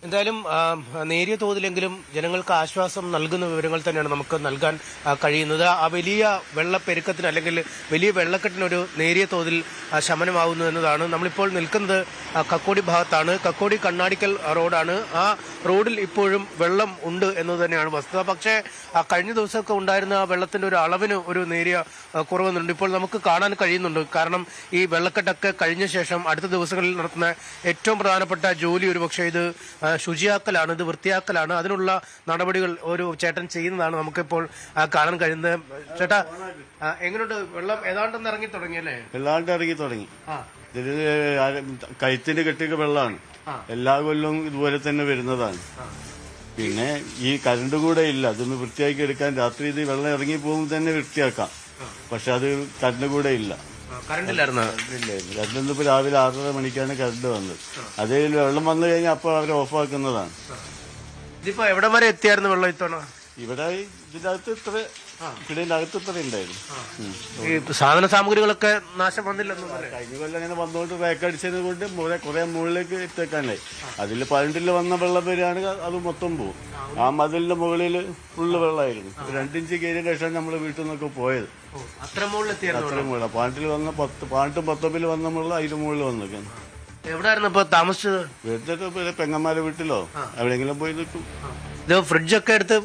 എന്തായാലും നേരിയ തോതിലെങ്കിലും ജനങ്ങൾക്ക് ആശ്വാസം നൽകുന്ന വിവരങ്ങൾ തന്നെയാണ് നമുക്ക് നൽകാൻ കഴിയുന്നത്. ആ വലിയ വെള്ളപ്പെരുക്കത്തിന് അല്ലെങ്കിൽ വലിയ വെള്ളക്കെട്ടിനൊരു നേരിയ തോതിൽ ശമനമാവുന്നു എന്നതാണ്. നമ്മളിപ്പോൾ നിൽക്കുന്നത് കക്കോടി ഭാഗത്താണ്. കക്കോടി കണ്ണാടിക്കൽ റോഡാണ്. ആ റോഡിൽ ഇപ്പോഴും വെള്ളം ഉണ്ട് എന്നത് തന്നെയാണ് വസ്തുത. പക്ഷേ കഴിഞ്ഞ ദിവസമൊക്കെ ഉണ്ടായിരുന്ന വെള്ളത്തിന്റെ ഒരു അളവിന് ഒരു നേരിയ കുറവുന്നുണ്ട്. ഇപ്പോൾ നമുക്ക് കാണാൻ കഴിയുന്നുണ്ട്. കാരണം ഈ വെള്ളക്കെട്ടൊക്കെ കഴിഞ്ഞ ശേഷം അടുത്ത ദിവസങ്ങളിൽ നടത്തുന്ന ഏറ്റവും പ്രധാനപ്പെട്ട ജോലി ഒരുപക്ഷെ ഇത് ശുചിയാക്കലാണ്, ഇത് വൃത്തിയാക്കലാണ്. അതിനുള്ള നടപടികൾ ഒരു ചേട്ടൻ ചെയ്യുന്നതാണ് നമുക്കിപ്പോൾ കാണാൻ കഴിയുന്നത്. ചേട്ടാ, എങ്ങനെയുണ്ട്? വെള്ളം ഏതാണ്ടെന്ന് ഇറങ്ങി തുടങ്ങിയല്ലേ? വെള്ളാണ്ട് ഇറങ്ങി തുടങ്ങി. ഇതിൽ കയത്തിന്റെ കെട്ടിയൊക്കെ വെള്ളമാണ്. എല്ലാ കൊല്ലവും ഇതുപോലെ തന്നെ വരുന്നതാണ്. പിന്നെ ഈ കരണ്ട് കൂടെ ഇല്ല. അതൊന്ന് വൃത്തിയാക്കി എടുക്കാൻ രാത്രി ഇത് വെള്ളം ഇറങ്ങി പോകുമ്പോൾ തന്നെ വൃത്തിയാക്കാം. പക്ഷെ അത് കരണ്ട് കൂടെ ഇല്ല. കറണ്ടില്ലായിരുന്നു. കരണ്ട് ഇപ്പൊ രാവിലെ 6:30 മണിക്കാണ് കരണ്ട് വന്നത്. അതേ വെള്ളം വന്നു കഴിഞ്ഞാൽ അപ്പോൾ അവർ ഓഫാക്കുന്നതാണ്. ഇതിപ്പോ എവിടെ വരെ എത്തിയായിരുന്നു വെള്ളം ഇത്തവണ? ഇവിടെ ഇതിനകത്ത് കിടയിന്റെ അകത്ത് ഇത്ര ഉണ്ടായിരുന്നു. ഈ സാധന സാമഗ്രികളൊക്കെ നാശം വന്നില്ലെന്ന് കഴിഞ്ഞ കൊല്ലം അങ്ങനെ വന്നുകൊണ്ട് റേക്കടിച്ചത് കൊണ്ട് കുറെ മുകളിലേക്ക് എത്തേക്കാനായി. അതിൽ 12-ൽ വന്ന വെള്ളം വരികയാണ്, അത് മൊത്തം പോകും. ആ മതിലിന്റെ മുകളിൽ ഫുള്ള് വെള്ളമായിരുന്നു. 2 ഇഞ്ച് കയറിയ ശേഷം നമ്മൾ വീട്ടിൽ നിന്നൊക്കെ പോയത്. അത്ര മുകളിൽ 12-ൽ വന്ന 19 വന്ന മുകളിൽ അതിന് മുകളിൽ വന്നേക്കാണ്. എവിടെയായിരുന്നു ഇപ്പൊ താമസിച്ചത്? വീട്ടിലൊക്കെ പെങ്ങന്മാരെ വീട്ടിലോ എവിടെയെങ്കിലും പോയി നിൽക്കും. ഇത് ഫ്രിഡ്ജൊക്കെ എടുത്ത്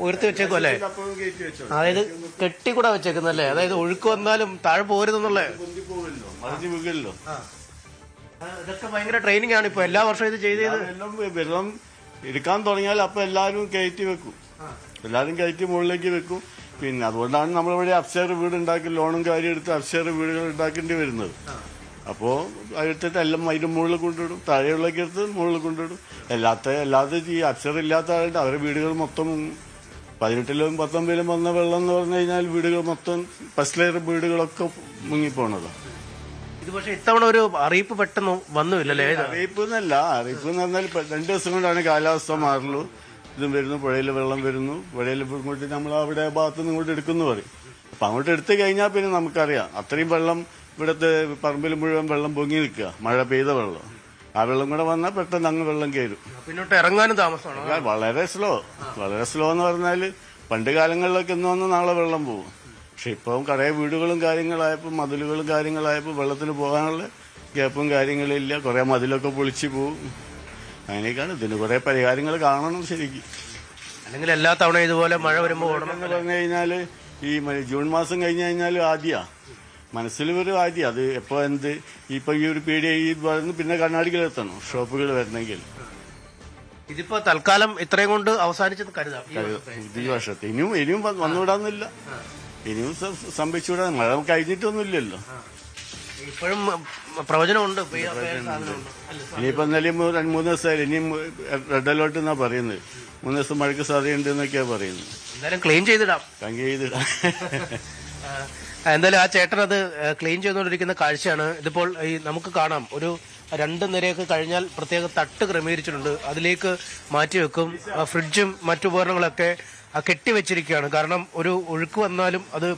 ഉയർത്തി വെച്ചേക്കും അല്ലേ? അതായത് കെട്ടി കൂടെ വെച്ചേക്കുന്നല്ലേ? അതായത് ഒഴുക്ക് വന്നാലും താഴെ പോരുതെന്നുള്ള. ഇതൊക്കെ ഭയങ്കര ട്രെയിനിങ് ആണ്. ഇപ്പൊ എല്ലാ വർഷവും ഇത് ചെയ്ത് വെള്ളം എടുക്കാൻ തുടങ്ങിയാൽ അപ്പൊ എല്ലാരും കയറ്റി വെക്കും. എല്ലാരും കയറ്റി മുകളിലേക്ക് വെക്കും. പിന്നെ അതുകൊണ്ടാണ് നമ്മളിവിടെ അപ്സ്റ്റെയർ വീട് ഉണ്ടാക്കി ലോണും കാര്യം എടുത്ത് അപ്സ്റ്റെയർ വീടുകൾ ഉണ്ടാക്കേണ്ടി വരുന്നത്. അപ്പോ എടുത്തിട്ട് എല്ലാം അതിന്റെ മുകളിൽ കൊണ്ടിടും. താഴെയുള്ളൊക്കെ എടുത്ത് മുകളിൽ കൊണ്ടിടും. അല്ലാതെ ഈ അപ്സ്റ്റെയർ ഇല്ലാത്ത ആളുടെ അവരുടെ വീടുകൾ മൊത്തം 18-ലും 19-ലും വന്ന വെള്ളം എന്ന് പറഞ്ഞു കഴിഞ്ഞാൽ വീടുകൾ മൊത്തം ഫസ്റ്റ് ലെയർ വീടുകളൊക്കെ മുങ്ങിപ്പോണതാണ്. ഇത് പക്ഷേ ഇത്തവണ ഒരു അറിയിപ്പ് പെട്ടെന്ന് വന്നുമില്ലല്ലേ? അറിയിപ്പ് എന്ന് പറഞ്ഞാൽ 2 ദിവസം കൊണ്ടാണ് കാലാവസ്ഥ മാറുള്ളൂ. ഇതും വരുന്നു, പുഴയിൽ വെള്ളം വരുന്നു. പുഴയിൽ ഇങ്ങോട്ട് നമ്മൾ അവിടെ ഭാഗത്തുനിന്ന് ഇങ്ങോട്ട് എടുക്കുന്നു പറയും. അപ്പൊ അങ്ങോട്ട് എടുത്തു കഴിഞ്ഞാൽ പിന്നെ നമുക്കറിയാം അത്രയും വെള്ളം ഇവിടുത്തെ പറമ്പിൽ മുഴുവൻ വെള്ളം പൊങ്ങി നിൽക്കുക. മഴ പെയ്ത വെള്ളം. ആ വെള്ളം കൂടെ വന്നാൽ പെട്ടെന്ന് അങ്ങ് വെള്ളം കയറും. പിന്നോട്ട് ഇറങ്ങാനും താമസമാണ്. വളരെ സ്ലോ എന്ന് പറഞ്ഞാല് പണ്ട് കാലങ്ങളിലൊക്കെ ഇന്ന് വന്ന് നാളെ വെള്ളം പോകും. പക്ഷെ ഇപ്പം കുറേ വീടുകളും കാര്യങ്ങളായപ്പോൾ മതിലുകളും കാര്യങ്ങളായപ്പോൾ വെള്ളത്തിന് പോകാനുള്ള ഗ്യാപ്പും കാര്യങ്ങളില്ല. കുറെ മതിലൊക്കെ പൊളിച്ചു പോകും. അങ്ങനെയൊക്കെയാണ്. ഇതിന് കുറെ പരിഹാരങ്ങൾ കാണണം ശരിക്കും. അല്ലെങ്കിൽ എല്ലാ തവണ ഇതുപോലെ മഴ വരുമ്പോൾ ഓടണം എന്ന് പറഞ്ഞു കഴിഞ്ഞാല് ഈ ജൂൺ മാസം കഴിഞ്ഞു കഴിഞ്ഞാൽ മനസ്സിൽ ഒരു ആദ്യം അത് എപ്പോ എന്ത് ഇപ്പൊ ഈ ഒരു പേടി ഈ വരുന്നു. പിന്നെ കണ്ണാടികൾ ഷോപ്പുകൾ വരണമെങ്കിൽ ഇതിപ്പോ തൽക്കാലം ഇത്രയും കൊണ്ട് അവസാനിച്ചത് കരുതാം. ഈ വർഷത്തെ ഇനിയും വന്നുവിടാന്നില്ല, ഇനിയും സംഭവിച്ചുവിടാൻ. മഴ കഴിഞ്ഞിട്ടൊന്നുമില്ലല്ലോ. ഇപ്പോഴും പ്രവചനമുണ്ട്. ഇനിയിപ്പോ ഇന്നലെയും 2-3 ദിവസമായാലും ഇനിയും റെഡ് അലേർട്ട് എന്നാ പറയുന്നത്. 3 ദിവസം മഴയ്ക്ക് സാധ്യതയുണ്ട് എന്നൊക്കെയാ പറയുന്നത്. എന്തായാലും ക്ലീൻ ചെയ്തിടാം. എന്തായാലും ആ ചേട്ടൻ അത് ക്ലീൻ ചെയ്തുകൊണ്ടിരിക്കുന്ന കാഴ്ചയാണ് ഇതിപ്പോൾ. ഈ നമുക്ക് കാണാം ഒരു 2 നിരയൊക്കെ കഴിഞ്ഞാൽ പ്രത്യേക തട്ട് ക്രമീകരിച്ചിട്ടുണ്ട്, അതിലേക്ക് മാറ്റിവെക്കും. ഫ്രിഡ്ജും മറ്റുപകരണങ്ങളൊക്കെ കെട്ടിവെച്ചിരിക്കുകയാണ്. കാരണം ഒരു ഒഴുക്ക് വന്നാലും അത്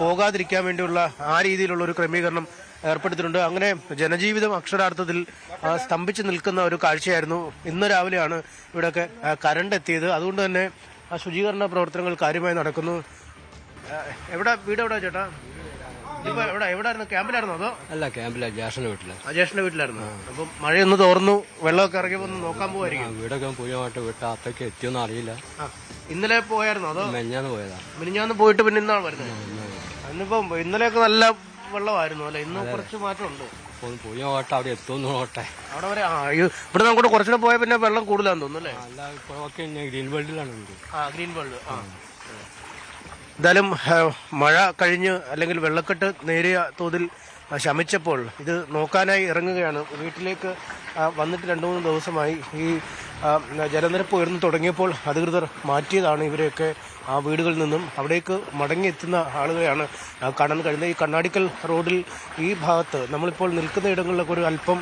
പോകാതിരിക്കാൻ വേണ്ടിയുള്ള ആ രീതിയിലുള്ള ഒരു ക്രമീകരണം ഏർപ്പെടുത്തിയിട്ടുണ്ട്. അങ്ങനെ ജനജീവിതം അക്ഷരാർത്ഥത്തിൽ സ്തംഭിച്ചു നിൽക്കുന്ന ഒരു കാഴ്ചയായിരുന്നു. ഇന്ന് രാവിലെയാണ് ഇവിടെയൊക്കെ കറണ്ട് എത്തിയത്. അതുകൊണ്ട് തന്നെ ശുചീകരണ പ്രവർത്തനങ്ങൾ കാര്യമായി നടക്കുന്നു. വീട് എവിടെ ചേട്ടാ? ഇപ്പൊ എവിടെയായിരുന്നു? ക്യാമ്പിലായിരുന്നോ അതോ? അല്ല, ക്യാമ്പില, ജേഷന്റെ വീട്ടില്. ജേഷന്റെ വീട്ടിലായിരുന്നു. അപ്പം മഴയൊന്ന് തോർന്നു, വെള്ളമൊക്കെ ഇറങ്ങിയപ്പോ ഒന്ന് നോക്കാൻ പോവായിരിക്കും. വീടൊക്കെ പുതിയമായിട്ട് വിട്ട അത്രയ്ക്ക് എത്തിയൊന്നും അറിയില്ല. ഇന്നലെ പോയായിരുന്നോ അതോ? മെഞ്ഞാന്ന് പോയതാ. മിനിഞ്ഞാന്ന് പോയിട്ട് പിന്നെ ഇന്നാണ് വരുന്നത്. ഇന്നിപ്പം ഇന്നലെയൊക്കെ നല്ല വെള്ളമായിരുന്നു അല്ലെ? ഇന്ന് കുറച്ച് മാറ്റമുണ്ട്. പുതിയമായിട്ട് അവിടെ എത്തുമെന്ന് നോട്ടെ. അവിടെ വരെ ഇവിടെ നമുക്ക് കുറച്ചുകൂടെ പോയാൽ പിന്നെ വെള്ളം കൂടുതലാന്ന് തോന്നുന്നു അല്ലേ? അല്ല, ഇപ്പൊ ഗ്രീൻ വേൾഡിലാണ്. Green world. എന്തായാലും മഴ കഴിഞ്ഞ് അല്ലെങ്കിൽ വെള്ളക്കെട്ട് നേരിയ തോതിൽ ശമിച്ചപ്പോൾ ഇത് നോക്കാനായി ഇറങ്ങുകയാണ്. വീട്ടിലേക്ക് വന്നിട്ട് 2-3 ദിവസമായി. ഈ ജലനിരപ്പ് ഉയർന്നു തുടങ്ങിയപ്പോൾ അധികൃതർ മാറ്റിയതാണ് ഇവരെയൊക്കെ ആ വീടുകളിൽ നിന്നും. അവിടേക്ക് മടങ്ങിയെത്തുന്ന ആളുകളെയാണ് കാണാൻ കഴിയുന്നത്. ഈ കണ്ണാടിക്കൽ റോഡിൽ ഈ ഭാഗത്ത് നമ്മളിപ്പോൾ നിൽക്കുന്ന ഇടങ്ങളിലൊക്കെ ഒരു അല്പം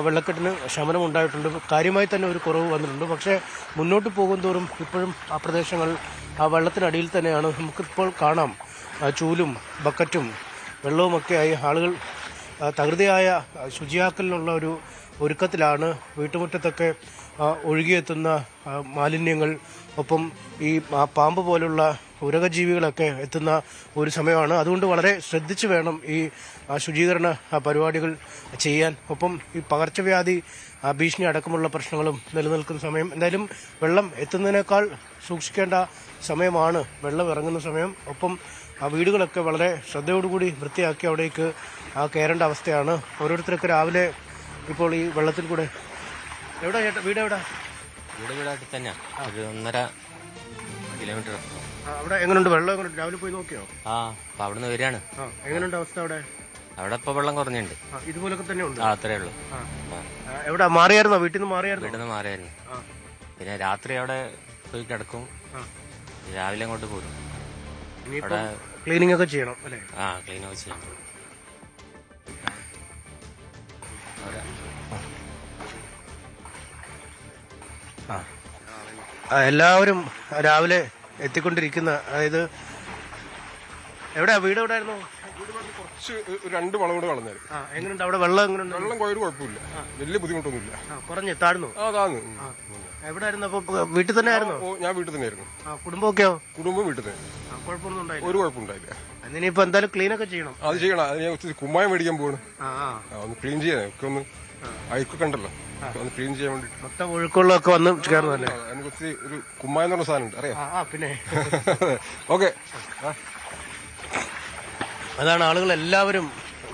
വെള്ളക്കെട്ടിന് ശമനം ഉണ്ടായിട്ടുണ്ട്. കാര്യമായി തന്നെ ഒരു കുറവ് വന്നിട്ടുണ്ട്. പക്ഷേ മുന്നോട്ട് പോകും തോറും ഇപ്പോഴും ആ പ്രദേശങ്ങൾ ആ വെള്ളത്തിനടിയിൽ തന്നെയാണ്. നമുക്കിപ്പോൾ കാണാം ചൂലും ബക്കറ്റും വെള്ളവുമൊക്കെയായി ആളുകൾ തകൃതിയായ ശുചിയാക്കലിനുള്ള ഒരു ഒരുക്കത്തിലാണ്. വീട്ടുമുറ്റത്തൊക്കെ ഒഴുകിയെത്തുന്ന മാലിന്യങ്ങൾ, ഒപ്പം ഈ പാമ്പ് പോലുള്ള ഉരകജീവികളൊക്കെ എത്തുന്ന ഒരു സമയമാണ്. അതുകൊണ്ട് വളരെ ശ്രദ്ധിച്ചു വേണം ഈ ശുചീകരണ പരിപാടികൾ ചെയ്യാൻ. ഒപ്പം ഈ പകർച്ചവ്യാധി ഭീഷണി അടക്കമുള്ള പ്രശ്നങ്ങളും നിലനിൽക്കുന്ന സമയം. എന്തായാലും വെള്ളം എത്തുന്നതിനേക്കാൾ സൂക്ഷിക്കേണ്ട സമയമാണ് വെള്ളം ഇറങ്ങുന്ന സമയം. ഒപ്പം ആ വീടുകളൊക്കെ വളരെ ശ്രദ്ധയോടുകൂടി വൃത്തിയാക്കി അവിടേക്ക് കയറേണ്ട അവസ്ഥയാണ്. ഓരോരുത്തരൊക്കെ രാവിലെ ഇപ്പോൾ ഈ വെള്ളത്തിൽ കൂടെ എവിടെ ചേട്ടാ വീട്? എവിടെ? വീടായിട്ട് തന്നെയാ, ഒരു 1.5 കിലോമീറ്റർ. അവിടെ എങ്ങനെയുണ്ട് വെള്ളം? എങ്ങനെയുണ്ട്? രാവിലെ പോയി നോക്കിയോ? അപ്പൊ അവിടുന്ന് വരികയാണ്. എങ്ങനെയുണ്ട് അവസ്ഥ അവിടെ? അവിടെ ഇപ്പൊ വെള്ളം കുറഞ്ഞിട്ടുണ്ട്. ഇതുപോലൊക്കെ തന്നെ ഉണ്ട്. അത്രേ ഉള്ളൂ. എവിടെ മാറിയായിരുന്നോ? വീട്ടിൽ നിന്ന് മാറിയായിരുന്നു? വീട്ടിൽ നിന്ന് മാറിയായിരുന്നു. പിന്നെ രാത്രി അവിടെ പോയി കിടക്കും, രാവിലെ അങ്ങോട്ട് പോരും. അവിടെ ക്ലീനിങ് ഒക്കെ ചെയ്യണം അല്ലേ? ക്ലീൻ ഒക്കെ ചെയ്യണം. എല്ലാവരും രാവിലെ എത്തിക്കൊണ്ടിരിക്കുന്ന, അതായത് എവിടെയാ വീട്? എവിടെയായിരുന്നു? കുറച്ച് 2 വളം കൂടെ വളർന്നായിരുന്നു. എങ്ങനെയുണ്ട് അവിടെ വെള്ളം? എങ്ങനെയുണ്ട്? വെള്ളം ഒരു കുഴപ്പമില്ല, വലിയ ബുദ്ധിമുട്ടൊന്നുമില്ല. കുറഞ്ഞു താഴ്ന്നു? അതാണ്. എവിടെയായിരുന്നു? അപ്പൊ വീട്ടിൽ തന്നെ ആയിരുന്നു? ഞാൻ വീട്ടിൽ തന്നെ ആയിരുന്നു. കുടുംബമൊക്കെയോ? കുടുംബം വീട്ടിൽ തന്നെ. കുഴപ്പമൊന്നും ഉണ്ടായില്ല? ഒരു കുഴപ്പമുണ്ടായില്ല. അതിനിപ്പോ എന്തായാലും ക്ലീൻ ഒക്കെ ചെയ്യണം. അത് ചെയ്യണം. അത് ഞാൻ ഒത്തിരി കുമ്മായം മേടിക്കാൻ പോവാണ്. ഒന്ന് ക്ലീൻ ചെയ്യാൻ ഒക്കെ ഒന്ന് അയക്കൊക്കെ ഉണ്ടല്ലോ, ഒന്ന് ക്ലീൻ ചെയ്യാൻ വേണ്ടി. മൊത്തം ഒഴുക്കുള്ളൊക്കെ വന്ന് ചേർന്നല്ലേ? അതിന് ഒത്തിരി ഒരു കുമ്മായം എന്ന് പറഞ്ഞ സാധനം ഉണ്ട്, അറിയാം? പിന്നെ ഓക്കെ. അതാണ്, ആളുകൾ എല്ലാവരും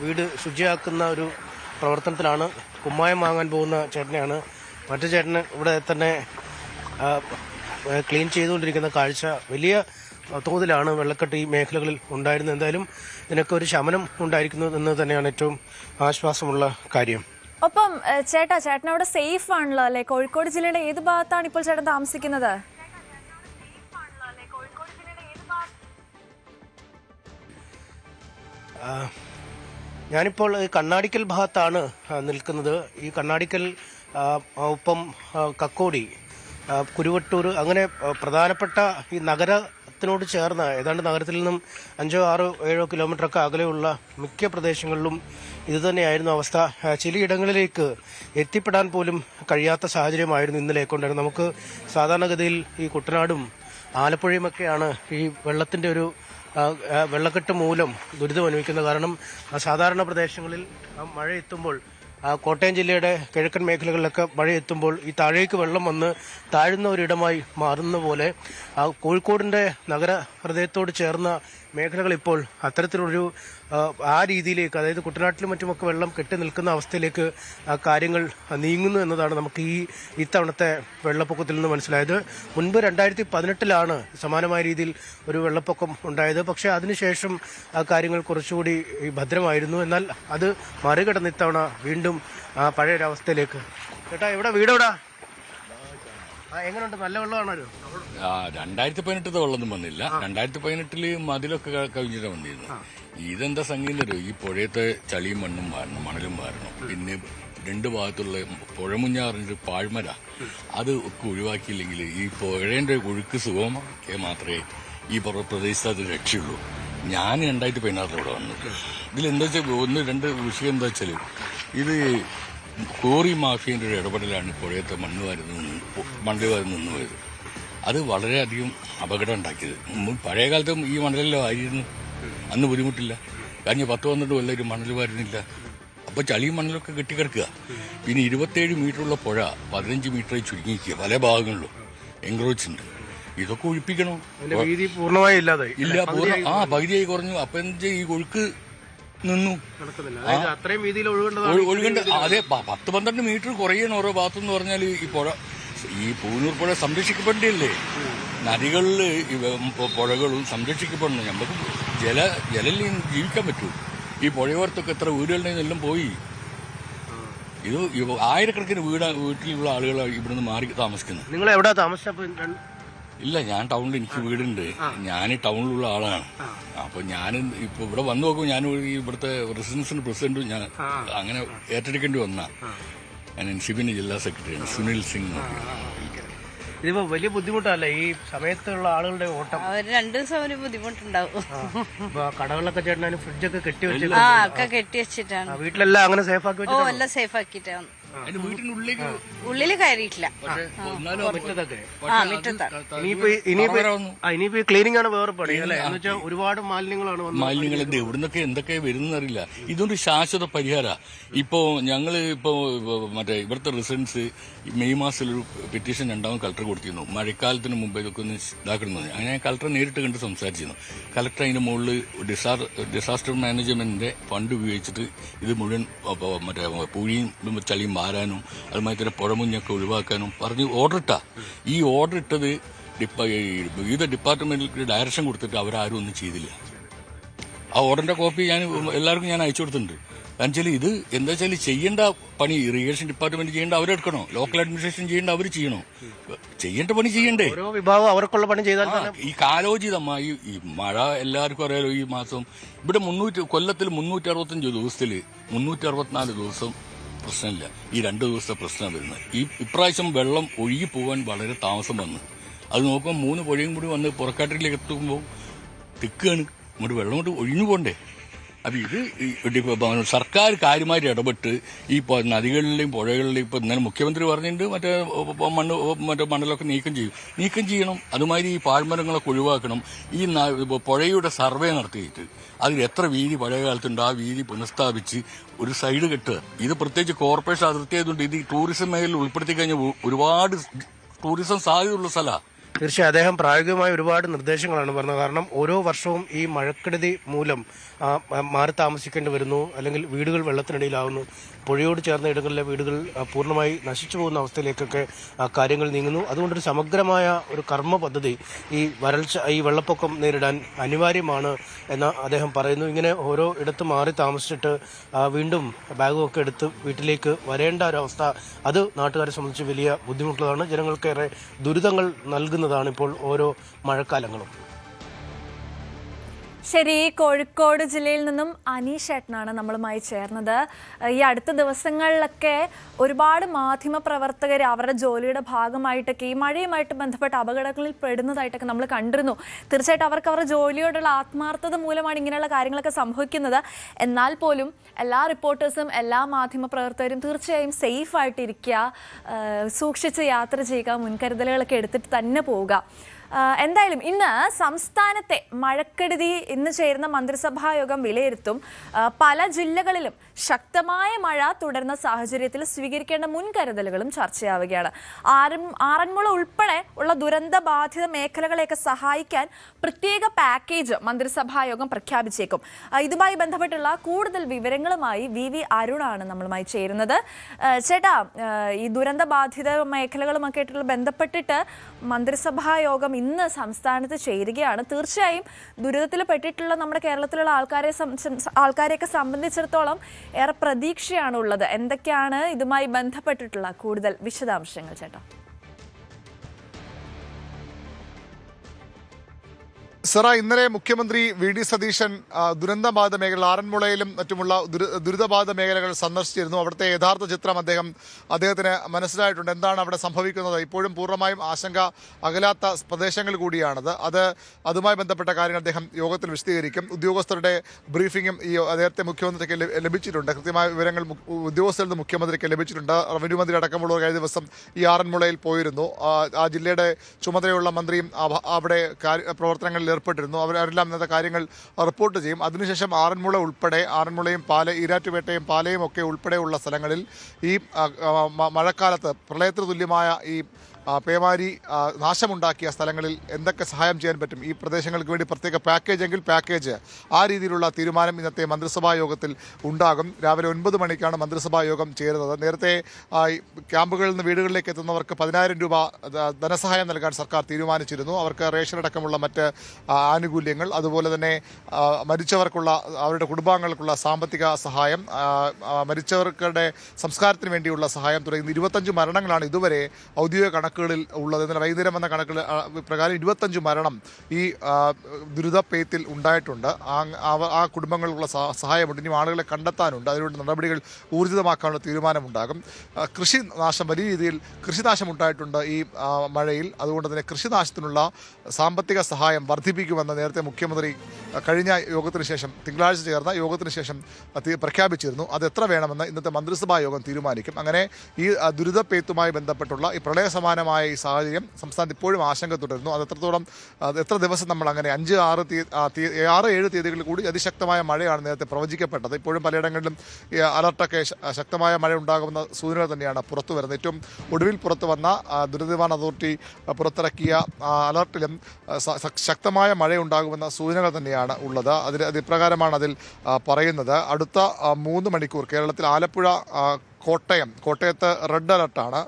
വീട് ശുചിയാക്കുന്ന ഒരു പ്രവർത്തനത്തിലാണ്. കുമ്മായം വാങ്ങാൻ പോകുന്ന ചേട്ടനെയാണ്. മറ്റു ചേട്ടന് ഇവിടെ തന്നെ ക്ലീൻ ചെയ്തുകൊണ്ടിരിക്കുന്ന കാഴ്ച. വലിയ തോതിലാണ് വെള്ളക്കെട്ട് ഈ മേഖലകളിൽ ഉണ്ടായിരുന്നത്. എന്തായാലും ഇതിനൊക്കെ ഒരു ശമനം ഉണ്ടായിരിക്കുന്നു എന്ന് തന്നെയാണ് ഏറ്റവും ആശ്വാസമുള്ള കാര്യം. ഒപ്പം ചേട്ടൻ അവിടെ സേഫ് ആണല്ലോ അല്ലെ? കോഴിക്കോട് ജില്ലയുടെ ഏത് ഭാഗത്താണ് ഇപ്പോൾ ചേട്ടൻ താമസിക്കുന്നത്? ഞാനിപ്പോൾ കണ്ണാടിക്കൽ ഭാഗത്താണ് നിൽക്കുന്നത്. ഈ കണ്ണാടിക്കൽ, ഒപ്പം കക്കോടി, കുരുവട്ടൂർ, അങ്ങനെ പ്രധാനപ്പെട്ട ഈ നഗരത്തിനോട് ചേർന്ന, ഏതാണ്ട് നഗരത്തിൽ നിന്നും 5, 6, 7 കിലോമീറ്ററൊക്കെ അകലെയുള്ള മിക്ക പ്രദേശങ്ങളിലും ഇതുതന്നെയായിരുന്നു അവസ്ഥ. ചിലയിടങ്ങളിലേക്ക് എത്തിപ്പെടാൻ പോലും കഴിയാത്ത സാഹചര്യമായിരുന്നു ഇന്നലെയൊക്കെ ഉണ്ടായിരുന്നത്. നമുക്ക് സാധാരണഗതിയിൽ ഈ കുട്ടനാടും ആലപ്പുഴയുമൊക്കെയാണ് ഈ വെള്ളത്തിൻ്റെ ഒരു വെള്ളക്കെട്ട് മൂലം ദുരിതം അനുഭവിക്കുന്നത്. കാരണം സാധാരണ പ്രദേശങ്ങളിൽ മഴ എത്തുമ്പോൾ കോട്ടയം ജില്ലയുടെ കിഴക്കൻ മേഖലകളിലൊക്കെ മഴ എത്തുമ്പോൾ ഈ താഴേക്ക് വെള്ളം വന്ന് താഴുന്ന ഒരിടമായി മാറുന്ന പോലെ കോഴിക്കോടിന്റെ നഗര ഹൃദയത്തോട് ചേർന്ന മേഖലകൾ ഇപ്പോൾ അത്തരത്തിലൊരു ആ രീതിയിലേക്ക്, അതായത് കുട്ടനാട്ടിലും മറ്റുമൊക്കെ വെള്ളം കെട്ടി നിൽക്കുന്ന അവസ്ഥയിലേക്ക് കാര്യങ്ങൾ നീങ്ങുന്നു എന്നതാണ് നമുക്ക് ഇത്തവണത്തെ വെള്ളപ്പൊക്കത്തിൽ നിന്ന് മനസ്സിലായത്. മുൻപ് 2018 സമാനമായ രീതിയിൽ ഒരു വെള്ളപ്പൊക്കം ഉണ്ടായത്. പക്ഷേ അതിനുശേഷം കാര്യങ്ങൾ കുറച്ചുകൂടി ഭദ്രമായിരുന്നു. എന്നാൽ അത് മറികടന്ന് ഇത്തവണ വീണ്ടും പഴയൊരവസ്ഥയിലേക്ക്. ചേട്ടാ, ഇവിടെ വീടെവിടാ? എങ്ങനെയുണ്ട്? നല്ല വെള്ളമാണോ? 2018 വെള്ളമൊന്നും വന്നില്ല. 2018 മതിലൊക്കെ കവിഞ്ഞിട്ട് വന്നിരുന്നു. ഇതെന്താ സംഗീതം, ഈ പുഴയത്തെ ചളിയും മണ്ണും വാരണം, മണലും വാരണം. പിന്നെ രണ്ട് ഭാഗത്തുള്ള പുഴമുഞ്ഞാറിന്റെ പാഴ്മര അത് ഒക്കെ ഒഴിവാക്കിയില്ലെങ്കിൽ ഈ പുഴേന്റെ ഒഴുക്ക് സുഗമമാക്കിയാൽ മാത്രമേ ഈ പ്രദേശത്ത് അത് രക്ഷയുള്ളൂ. ഞാൻ 2016 ഇവിടെ വന്നത്. ഇതിലെന്താ വെച്ചാൽ ഒന്ന് രണ്ട് വിഷയം എന്താ വെച്ചാൽ, ഇത് കോറി മാഫിയന്റെ ഒരു ഇടപെടലാണ് പുഴയത്തെ മണ്ണ് വാരുന്ന നിന്ന് പോയത്. അത് വളരെയധികം അപകടം ഉണ്ടാക്കിയത്. പഴയ കാലത്തും ഈ മണലെല്ലാം ആയിരുന്നു, അന്ന് ബുദ്ധിമുട്ടില്ല. കഴിഞ്ഞ 10-12 കൊല്ലം ഒരു മണൽ വാരുന്നില്ല. അപ്പോൾ ചളിയും മണലൊക്കെ കെട്ടിക്കിടക്കുക. പിന്നെ 27 മീറ്ററുള്ള പുഴ 15 മീറ്ററായി ചുരുങ്ങിക്കുക. പല ഭാഗങ്ങളിലും എൻക്രോച്ച് ഉണ്ട്. ഇതൊക്കെ ഒഴിപ്പിക്കണം. പൂർണ്ണമായി ഇല്ലാതായി. ഇല്ല, പകുതിയായി കുറഞ്ഞു. അപ്പൊ എന്താ, ഈ ഒഴുക്ക് നിന്നു. അത്രയും വീതിയിൽ ഒഴുകേണ്ട അതെ 10-12 മീറ്റർ കുറയണം ഓരോ ഭാഗത്തെന്ന് പറഞ്ഞാൽ ഈ പുഴ, ഈ പൂനൂർ പുഴ സംരക്ഷിക്കപ്പെടേണ്ടല്ലേ. നദികളിൽ പുഴകളും സംരക്ഷിക്കപ്പെടണം. നമുക്ക് ജലം ജീവിക്കാൻ പറ്റൂ. ഈ പുഴയോരത്തൊക്കെ എത്ര വീടുകളുടെയെല്ലാം പോയി. ഇത് ആയിരക്കണക്കിന് വീട്ടിലുള്ള ആളുകളാണ് ഇവിടുന്ന് മാറി താമസിക്കുന്നത്. നിങ്ങൾ എവിടെ താമസിച്ചപ്പോ? ഇല്ല, ഞാൻ ടൗണിൽ, എനിക്ക് വീടുണ്ട്. ഞാൻ ടൗണിലുള്ള ആളാണ്. അപ്പൊ ഞാൻ ഇപ്പൊ ഇവിടെ വന്നു നോക്കും. ഞാൻ ഇവിടുത്തെ റെസിഡൻസിന്റെ പ്രസിഡന്റും ഞാൻ അങ്ങനെ ഏറ്റെടുക്കേണ്ടി വന്ന. ഞാൻ എൻസിപിന്റെ ജില്ലാ സെക്രട്ടറിയാണ്, സുനിൽ സിംഗ്. ഇതിപ്പോ വലിയ ബുദ്ധിമുട്ടല്ലേ ഈ സമയത്തുള്ള ആളുകളുടെ ഓട്ടം? അവര് 2 ദിവസം ഒരു ബുദ്ധിമുട്ടുണ്ടാവും. കടകളൊക്കെ ചേട്ടനും ഫ്രിഡ്ജൊക്കെ കെട്ടി വെച്ചിട്ടാണ്. വീട്ടിലെല്ലാം അങ്ങനെ സേഫ് ആക്കി വെച്ചു? എല്ലാം സേഫ് ആക്കിയിട്ടാണ്. വീട്ടിനുള്ളിലേക്ക് ഉള്ളില് കയറിയിട്ടില്ല. ഇനിയിപ്പോ ക്ലീനിങ് ആണ് വേറെ പണി അല്ലേ? എന്ന് വെച്ചാൽ ഒരുപാട് മാലിന്യങ്ങൾ എവിടുന്നൊക്കെ എന്തൊക്കെ വരുന്ന അറിയില്ല. ഇതൊരു ശാശ്വത പരിഹാര. ഇപ്പോ ഞങ്ങള് മറ്റേ ഇവിടുത്തെ റെസിഡൻസ് മെയ് മാസത്തിലൊരു പെറ്റീഷൻ 2ാമത് കളക്ടർ കൊടുത്തിരുന്നു. മഴക്കാലത്തിന് മുമ്പ് ഇതൊക്കെ ഒന്ന് ഇതാക്കണമെന്ന്. അങ്ങനെ കളക്ടറെ നേരിട്ട് കണ്ട് സംസാരിച്ചിരുന്നു. കളക്ടർ അതിന്റെ മുകളിൽ ഡിസാസ്റ്റർ മാനേജ്മെന്റിന്റെ ഫണ്ട് ഉപയോഗിച്ചിട്ട് ഇത് മുഴുവൻ മറ്റേ പൂഴിയും ചളിയും മാറാനും അതുമായി തന്നെ പുഴമുഞ്ഞൊക്കെ ഒഴിവാക്കാനും പറഞ്ഞ് ഓർഡർ ഇട്ടാ. ഈ ഓർഡർ ഇട്ടത് വിവിധ ഡിപ്പാർട്ട്മെന്റിൽ ഡയറക്ഷൻ കൊടുത്തിട്ട് അവരാരും ഒന്നും ചെയ്തില്ല. ആ ഓർഡറിന്റെ കോപ്പി എല്ലാവർക്കും ഞാൻ അയച്ചു കൊടുത്തിട്ടുണ്ട്. കാരണം വെച്ചാൽ ഇത് എന്താ വെച്ചാൽ ചെയ്യേണ്ട പണി ഇറിഗേഷൻ ഡിപ്പാർട്ട്മെന്റ് ചെയ്യേണ്ട അവരെടുക്കണോ, ലോക്കൽ അഡ്മിനിസ്ട്രേഷൻ ചെയ്യേണ്ട അവർ ചെയ്യണോ? ചെയ്യേണ്ട പണി ചെയ്യണ്ടേ? ഓരോ വിഭാഗം അവർക്കുള്ള പണി ചെയ്താൽ ഈ കാലോചിതമായി ഈ മഴ എല്ലാവർക്കും അറിയാലോ. ഈ മാസം ഇവിടെ കൊല്ലത്തിൽ 365 ദിവസത്തിൽ 364 ദിവസം പ്രശ്നമില്ല. ഈ 2 ദിവസത്തെ പ്രശ്നം വരുന്നത്. ഇപ്രാവശ്യം വെള്ളം ഒഴുകി പോകാൻ വളരെ താമസം വന്നു. അത് നോക്കുമ്പോൾ 3 പുഴയും കൂടി വന്ന് പുറക്കാട്ടിലേക്ക് എത്തുമ്പോൾ തിക്കാണ്. ഇങ്ങോട്ട് വെള്ളം കൊണ്ട് ഒഴിഞ്ഞു പോകണ്ടേ? അപ്പൊ ഇത് സർക്കാർ കാര്യമായിട്ട് ഇടപെട്ട് ഈ നദികളിലെയും പുഴകളിലെയും ഇപ്പൊ ഇന്നലെ മുഖ്യമന്ത്രി പറഞ്ഞിട്ടുണ്ട് മറ്റേ മണലൊക്കെ നീക്കം ചെയ്യണം. അതുമാതിരി ഈ പാഴ്മരങ്ങളൊക്കെ ഒഴിവാക്കണം. ഈ പുഴയുടെ സർവേ നടത്തിയിട്ട് അതിൽ എത്ര വീതി പഴയ കാലത്തുണ്ട് ആ വീതി പുനഃസ്ഥാപിച്ച് ഒരു സൈഡ് കെട്ടുക. ഇത് പ്രത്യേകിച്ച് കോർപ്പറേഷൻ അതിർത്തി ആയതുകൊണ്ട് ഇത് ടൂറിസം മേഖലയിൽ ഉൾപ്പെടുത്തി കഴിഞ്ഞാൽ ഒരുപാട് ടൂറിസം സാധ്യതയുള്ള സ്ഥലമാണ്. തീർച്ചയായും അദ്ദേഹം പ്രായോഗികമായ ഒരുപാട് നിർദ്ദേശങ്ങളാണ് പറഞ്ഞത്. കാരണം ഓരോ വർഷവും ഈ മഴക്കെടുതി മൂലം മാറി താമസിക്കേണ്ടി വരുന്നു, അല്ലെങ്കിൽ വീടുകൾ വെള്ളത്തിനടിയിലാവുന്നു. പുഴയോട് ചേർന്ന ഇടങ്ങളിലെ വീടുകൾ പൂർണ്ണമായി നശിച്ചു പോകുന്ന അവസ്ഥയിലേക്കൊക്കെ കാര്യങ്ങൾ നീങ്ങുന്നു. അതുകൊണ്ടൊരു സമഗ്രമായ ഒരു കർമ്മ പദ്ധതി ഈ വെള്ളപ്പൊക്കം നേരിടാൻ അനിവാര്യമാണ് എന്ന് അദ്ദേഹം പറയുന്നു. ഇങ്ങനെ ഓരോ ഇടത്ത് മാറി താമസിച്ചിട്ട് വീണ്ടും ബാഗുമൊക്കെ എടുത്ത് വീട്ടിലേക്ക് വരേണ്ട ഒരവസ്ഥ, അത് നാട്ടുകാരെ സംബന്ധിച്ച് വലിയ ബുദ്ധിമുട്ടുള്ളതാണ്. ജനങ്ങൾക്കേറെ ദുരിതങ്ങൾ നൽകുന്നതാണ് ഇപ്പോൾ ഓരോ മഴക്കാലങ്ങളും. ശരി, കോഴിക്കോട് ജില്ലയിൽ നിന്നും അനീഷ് ഏട്ടനാണ് നമ്മളുമായി ചേർന്നത്. ഈ അടുത്ത ദിവസങ്ങളിലൊക്കെ ഒരുപാട് മാധ്യമപ്രവർത്തകർ അവരുടെ ജോലിയുടെ ഭാഗമായിട്ടൊക്കെ ഈ മഴയുമായിട്ട് ബന്ധപ്പെട്ട അപകടങ്ങളിൽ പെടുന്നതായിട്ടൊക്കെ നമ്മൾ കണ്ടിരുന്നു. തീർച്ചയായിട്ടും അവർക്ക് അവരുടെ ജോലിയോടുള്ള ആത്മാർത്ഥത മൂലമാണ് ഇങ്ങനെയുള്ള കാര്യങ്ങളൊക്കെ സംഭവിക്കുന്നത്. എന്നാൽ പോലും എല്ലാ റിപ്പോർട്ടേഴ്സും എല്ലാ മാധ്യമപ്രവർത്തകരും തീർച്ചയായും സേഫായിട്ടിരിക്കുക, സൂക്ഷിച്ച് യാത്ര ചെയ്യുക, മുൻകരുതലുകളൊക്കെ എടുത്തിട്ട് തന്നെ പോവുക. എന്തായാലും ഇന്ന് സംസ്ഥാനത്തെ മഴക്കെടുതി ഇന്ന് ചേരുന്ന മന്ത്രിസഭാ യോഗം വിലയിരുത്തും. പല ജില്ലകളിലും ശക്തമായ മഴ തുടരുന്ന സാഹചര്യത്തിൽ സ്വീകരിക്കേണ്ട മുൻകരുതലുകളും ചർച്ചയാവുകയാണ്. ആറന്മുള ഉൾപ്പെടെ ഉള്ള ദുരന്ത ബാധിത മേഖലകളെയൊക്കെ സഹായിക്കാൻ പ്രത്യേക പാക്കേജ് മന്ത്രിസഭാ യോഗം പ്രഖ്യാപിച്ചേക്കും. ഇതുമായി ബന്ധപ്പെട്ടുള്ള കൂടുതൽ വിവരങ്ങളുമായി വി അരുണാണ് നമ്മളുമായി ചേരുന്നത്. ചേട്ടാ, ഈ ദുരന്ത ബാധിത മേഖലകളുമൊക്കെ ആയിട്ടുള്ള ബന്ധപ്പെട്ടിട്ട് മന്ത്രിസഭാ യോഗം ഇന്ന് സംസ്ഥാനത്ത് ചേരുകയാണ്. തീർച്ചയായും ദുരിതത്തിൽ പെട്ടിട്ടുള്ള നമ്മുടെ കേരളത്തിലുള്ള ആൾക്കാരെയൊക്കെ സംബന്ധിച്ചിടത്തോളം ഏറെ പ്രതീക്ഷയാണുള്ളത്. എന്തൊക്കെയാണ് ഇതുമായി ബന്ധപ്പെട്ടിട്ടുള്ള കൂടുതൽ വിശദാംശങ്ങൾ ചേട്ടാ? സറ, ഇന്നലെ മുഖ്യമന്ത്രി വി ഡി സതീശൻ ദുരന്തബാധിത മേഖല ആറന്മുളയിലും മറ്റുമുള്ള ദുരിതബാധിത മേഖലകൾ സന്ദർശിച്ചിരുന്നു. അവിടുത്തെ യഥാർത്ഥ ചിത്രം അദ്ദേഹത്തിന് മനസ്സിലായിട്ടുണ്ട്. എന്താണ് അവിടെ സംഭവിക്കുന്നത്? ഇപ്പോഴും പൂർണ്ണമായും ആശങ്ക അകലാത്ത പ്രദേശങ്ങൾ കൂടിയാണത്. അതുമായി ബന്ധപ്പെട്ട കാര്യങ്ങൾ അദ്ദേഹം യോഗത്തിൽ വിശദീകരിക്കും. ഉദ്യോഗസ്ഥരുടെ ബ്രീഫിംഗും നേരത്തെ മുഖ്യമന്ത്രിക്ക് ലഭിച്ചിട്ടുണ്ട്. കൃത്യമായ വിവരങ്ങൾ ഉദ്യോഗസ്ഥരിൽ നിന്ന് മുഖ്യമന്ത്രിക്ക് ലഭിച്ചിട്ടുണ്ട്. റവന്യൂ മന്ത്രി അടക്കമുള്ളവർ കഴിഞ്ഞ ദിവസം ഈ ആറന്മുളയിൽ പോയിരുന്നു. ആ ജില്ലയുടെ ചുമതലയുള്ള മന്ത്രിയും അവിടെ പ്രവർത്തനങ്ങളിൽ ഏർപ്പെട്ടിരുന്നു. അവരെല്ലാം ഇന്നത്തെ കാര്യങ്ങൾ റിപ്പോർട്ട് ചെയ്യും. അതിനുശേഷം ആറന്മുള ഉൾപ്പെടെ ആറന്മുളയും ഈരാറ്റുപേട്ടയും പാലയും ഒക്കെ ഉൾപ്പെടെയുള്ള സ്ഥലങ്ങളിൽ ഈ മഴക്കാലത്ത് പ്രളയത്തിന് തുല്യമായ ഈ പേമാരി നാശമുണ്ടാക്കിയ സ്ഥലങ്ങളിൽ എന്തൊക്കെ സഹായം ചെയ്യാൻ പറ്റും, ഈ പ്രദേശങ്ങൾക്ക് വേണ്ടി പ്രത്യേക പാക്കേജ് ആ രീതിയിലുള്ള തീരുമാനം ഇന്നത്തെ മന്ത്രിസഭാ യോഗത്തിൽ ഉണ്ടാകും. രാവിലെ 9 മണിക്കാണ് മന്ത്രിസഭാ യോഗം ചേരുന്നത്. നേരത്തെ ക്യാമ്പുകളിൽ നിന്ന് വീടുകളിലേക്ക് എത്തുന്നവർക്ക് 10,000 രൂപ ധനസഹായം നൽകാൻ സർക്കാർ തീരുമാനിച്ചിരുന്നു. അവർക്ക് റേഷൻ അടക്കമുള്ള മറ്റ് ആനുകൂല്യങ്ങൾ, അതുപോലെ തന്നെ മരിച്ചവർക്കുള്ള അവരുടെ കുടുംബാംഗങ്ങൾക്കുള്ള സാമ്പത്തിക സഹായം, മരിച്ചവർക്കുടെ സംസ്കാരത്തിന് വേണ്ടിയുള്ള സഹായം തുടങ്ങി 25 മരണങ്ങളാണ് ഇതുവരെ ഔദ്യോഗിക കണക്കുകളിൽ ഉള്ളത്. ഇന്നലെ വൈകുന്നേരം വന്ന കണക്കുകൾ പ്രകാരം 25 മരണം ഈ ദുരിതപ്പെയ്ത്തിൽ ഉണ്ടായിട്ടുണ്ട്. ആ കുടുംബങ്ങൾക്കുള്ള സഹായമുണ്ട്. ഇനി ആളുകളെ കണ്ടെത്താനുണ്ട്. അതിനുള്ള നടപടികൾ ഊർജിതമാക്കാനുള്ള തീരുമാനമുണ്ടാകും. കൃഷിനാശം, വലിയ രീതിയിൽ കൃഷിനാശം ഉണ്ടായിട്ടുണ്ട് ഈ മഴയിൽ. അതുകൊണ്ട് തന്നെ കൃഷിനാശത്തിനുള്ള സാമ്പത്തിക സഹായം വർദ്ധിപ്പിക്കുമെന്ന് നേരത്തെ മുഖ്യമന്ത്രി കഴിഞ്ഞ യോഗത്തിന് ശേഷം, തിങ്കളാഴ്ച ചേർന്ന യോഗത്തിന് ശേഷം പ്രഖ്യാപിച്ചിരുന്നു. അത് എത്ര വേണമെന്ന് ഇന്നത്തെ മന്ത്രിസഭാ യോഗം തീരുമാനിക്കും. അങ്ങനെ ഈ ദുരിതപ്പെയ്ത്തുമായി ബന്ധപ്പെട്ടുള്ള ഈ പ്രളയ സമാനമായ ഈ സാഹചര്യം സംസ്ഥാനത്ത് ഇപ്പോഴും ആശങ്ക തുടരുന്നു. എത്ര ദിവസം നമ്മൾ അങ്ങനെ 5, 6, 7 തീയതികളിൽ കൂടി അതിശക്തമായ മഴയാണ് നേരത്തെ പ്രവചിക്കപ്പെട്ടത്. ഇപ്പോഴും പലയിടങ്ങളിലും അലർട്ടൊക്കെ ശക്തമായ മഴ ഉണ്ടാകുമെന്ന സൂചനകൾ തന്നെയാണ് പുറത്തു വരുന്നത്. ഏറ്റവും ഒടുവിൽ പുറത്തു വന്ന ദുരന്തനിവാരണ അതോറിറ്റി പുറത്തിറക്കിയ അലർട്ടിലും ശക്തമായ മഴയുണ്ടാകുമെന്ന സൂചനകൾ തന്നെയാണ് ഉള്ളത്. ഇപ്രകാരമാണ് അതിൽ പറയുന്നത്. അടുത്ത 3 മണിക്കൂർ കേരളത്തിൽ ആലപ്പുഴ, കോട്ടയത്ത് റെഡ് അലർട്ടാണ്.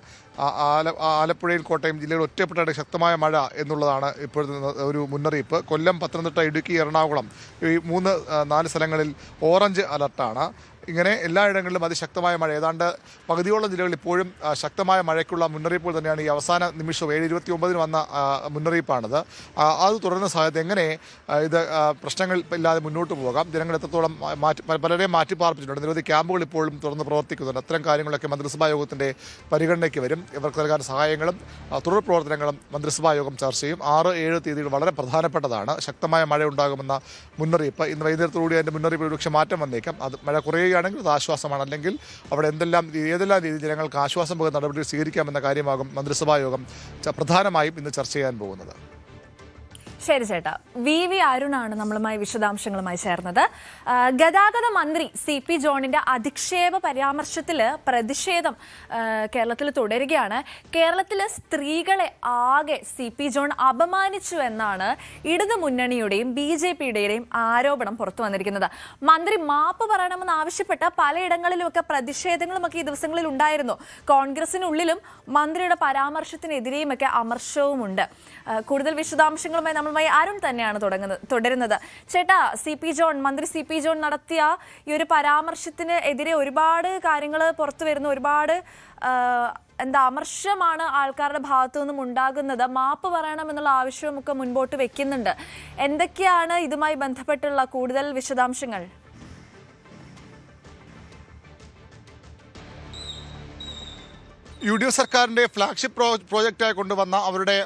ആലപ്പുഴയിൽ കോട്ടയം ജില്ലയിൽ ഒറ്റപ്പെട്ട ശക്തമായ മഴ എന്നുള്ളതാണ് ഇപ്പോഴത്തെ ഒരു മുന്നറിയിപ്പ്. കൊല്ലം, പത്തനംതിട്ട, ഇടുക്കി, എറണാകുളം ഈ 3-4 സ്ഥലങ്ങളിൽ ഓറഞ്ച് അലർട്ടാണ്. ഇങ്ങനെ എല്ലായിടങ്ങളിലും അതിശക്തമായ മഴ. ഏതാണ്ട് പകുതിയോളം ജില്ലകളിൽ ഇപ്പോഴും ശക്തമായ മഴയ്ക്കുള്ള മുന്നറിയിപ്പുകൾ തന്നെയാണ്. ഈ അവസാന നിമിഷവും 7:29 വന്ന മുന്നറിയിപ്പാണിത്. അത് തുടരുന്ന സാഹചര്യത്തിൽ എങ്ങനെ ഇത് പ്രശ്നങ്ങൾ ഇല്ലാതെ മുന്നോട്ട് പോകാം, ജനങ്ങൾ എത്രത്തോളം പലരെയും മാറ്റിപ്പാർപ്പിച്ചിട്ടുണ്ട്. നിരവധി ക്യാമ്പുകൾ ഇപ്പോഴും തുറന്ന് പ്രവർത്തിക്കുന്നുണ്ട്. അത്തരം കാര്യങ്ങളൊക്കെ മന്ത്രിസഭാ യോഗത്തിൻ്റെ പരിഗണനയ്ക്ക് വരും. ഇവർക്ക് നൽകാൻ സഹായങ്ങളും തുടർ പ്രവർത്തനങ്ങളും മന്ത്രിസഭാ യോഗം ചർച്ച ചെയ്യും. 6, 7 തീയതികൾ വളരെ പ്രധാനപ്പെട്ടതാണ്. ശക്തമായ മഴ ഉണ്ടാകുമെന്ന മുന്നറിയിപ്പ്. ഇന്ന് വൈകുന്നേരത്തോടുകൂടി അതിൻ്റെ മുന്നറിയിപ്പ് ഒരുപക്ഷെ മാറ്റം വന്നേക്കാം. അത് മഴ കുറയുകയാണെങ്കിൽ അത് ആശ്വാസമാണ്. അല്ലെങ്കിൽ അവിടെ ഏതെല്ലാം രീതിയിൽ ജനങ്ങൾക്ക് ആശ്വാസം പകരുന്ന നടപടികൾ സ്വീകരിക്കാമെന്ന കാര്യമാകും മന്ത്രിസഭാ യോഗം പ്രധാനമായും ഇന്ന് ചർച്ച ചെയ്യാൻ പോകുന്നത്. ശരി ചേട്ടാ. വി അരുണാണ് നമ്മളുമായി വിശദാംശങ്ങളുമായി ചേർന്നത്. ഗതാഗത മന്ത്രി CP ജോണിന്റെ അധിക്ഷേപ പരാമർശത്തിൽ പ്രതിഷേധം കേരളത്തിൽ തുടരുകയാണ്. കേരളത്തിലെ സ്ത്രീകളെ ആകെ CP ജോൺ അപമാനിച്ചു എന്നാണ് ഇടതു മുന്നണിയുടെയും BJPയുടെയും ആരോപണം പുറത്തു വന്നിരിക്കുന്നത്. മന്ത്രി മാപ്പ് പറയണമെന്ന് ആവശ്യപ്പെട്ട പലയിടങ്ങളിലുമൊക്കെ പ്രതിഷേധങ്ങളുമൊക്കെ ഈ ദിവസങ്ങളിൽ ഉണ്ടായിരുന്നു. കോൺഗ്രസിനുള്ളിലും മന്ത്രിയുടെ പരാമർശത്തിനെതിരെയുമൊക്കെ അമർഷവുമുണ്ട്. കൂടുതൽ വിശദാംശങ്ങളുമായി നമ്മൾ അരുൺ തന്നെയാണ് തുടരുന്നത്. ചേട്ടാ, മന്ത്രി CP ജോൺ നടത്തിയ ഈ ഒരു പരാമർശത്തിന് എതിരെ ഒരുപാട് കാര്യങ്ങൾ പുറത്തു വരുന്നു. ഒരുപാട് അമർഷമാണ് ആൾക്കാരുടെ ഭാഗത്തു നിന്നും ഉണ്ടാകുന്നത്. മാപ്പ് പറയണമെന്നുള്ള ആവശ്യവുമൊക്കെ മുൻപോട്ട് വെക്കുന്നുണ്ട്. എന്തൊക്കെയാണ് ഇതുമായി ബന്ധപ്പെട്ടുള്ള കൂടുതൽ വിശദാംശങ്ങൾ? UDF സർക്കാരിൻ്റെ ഫ്ലാഗ്ഷിപ്പ് പ്രോജക്റ്റായി കൊണ്ടുവന്ന അവരുടെ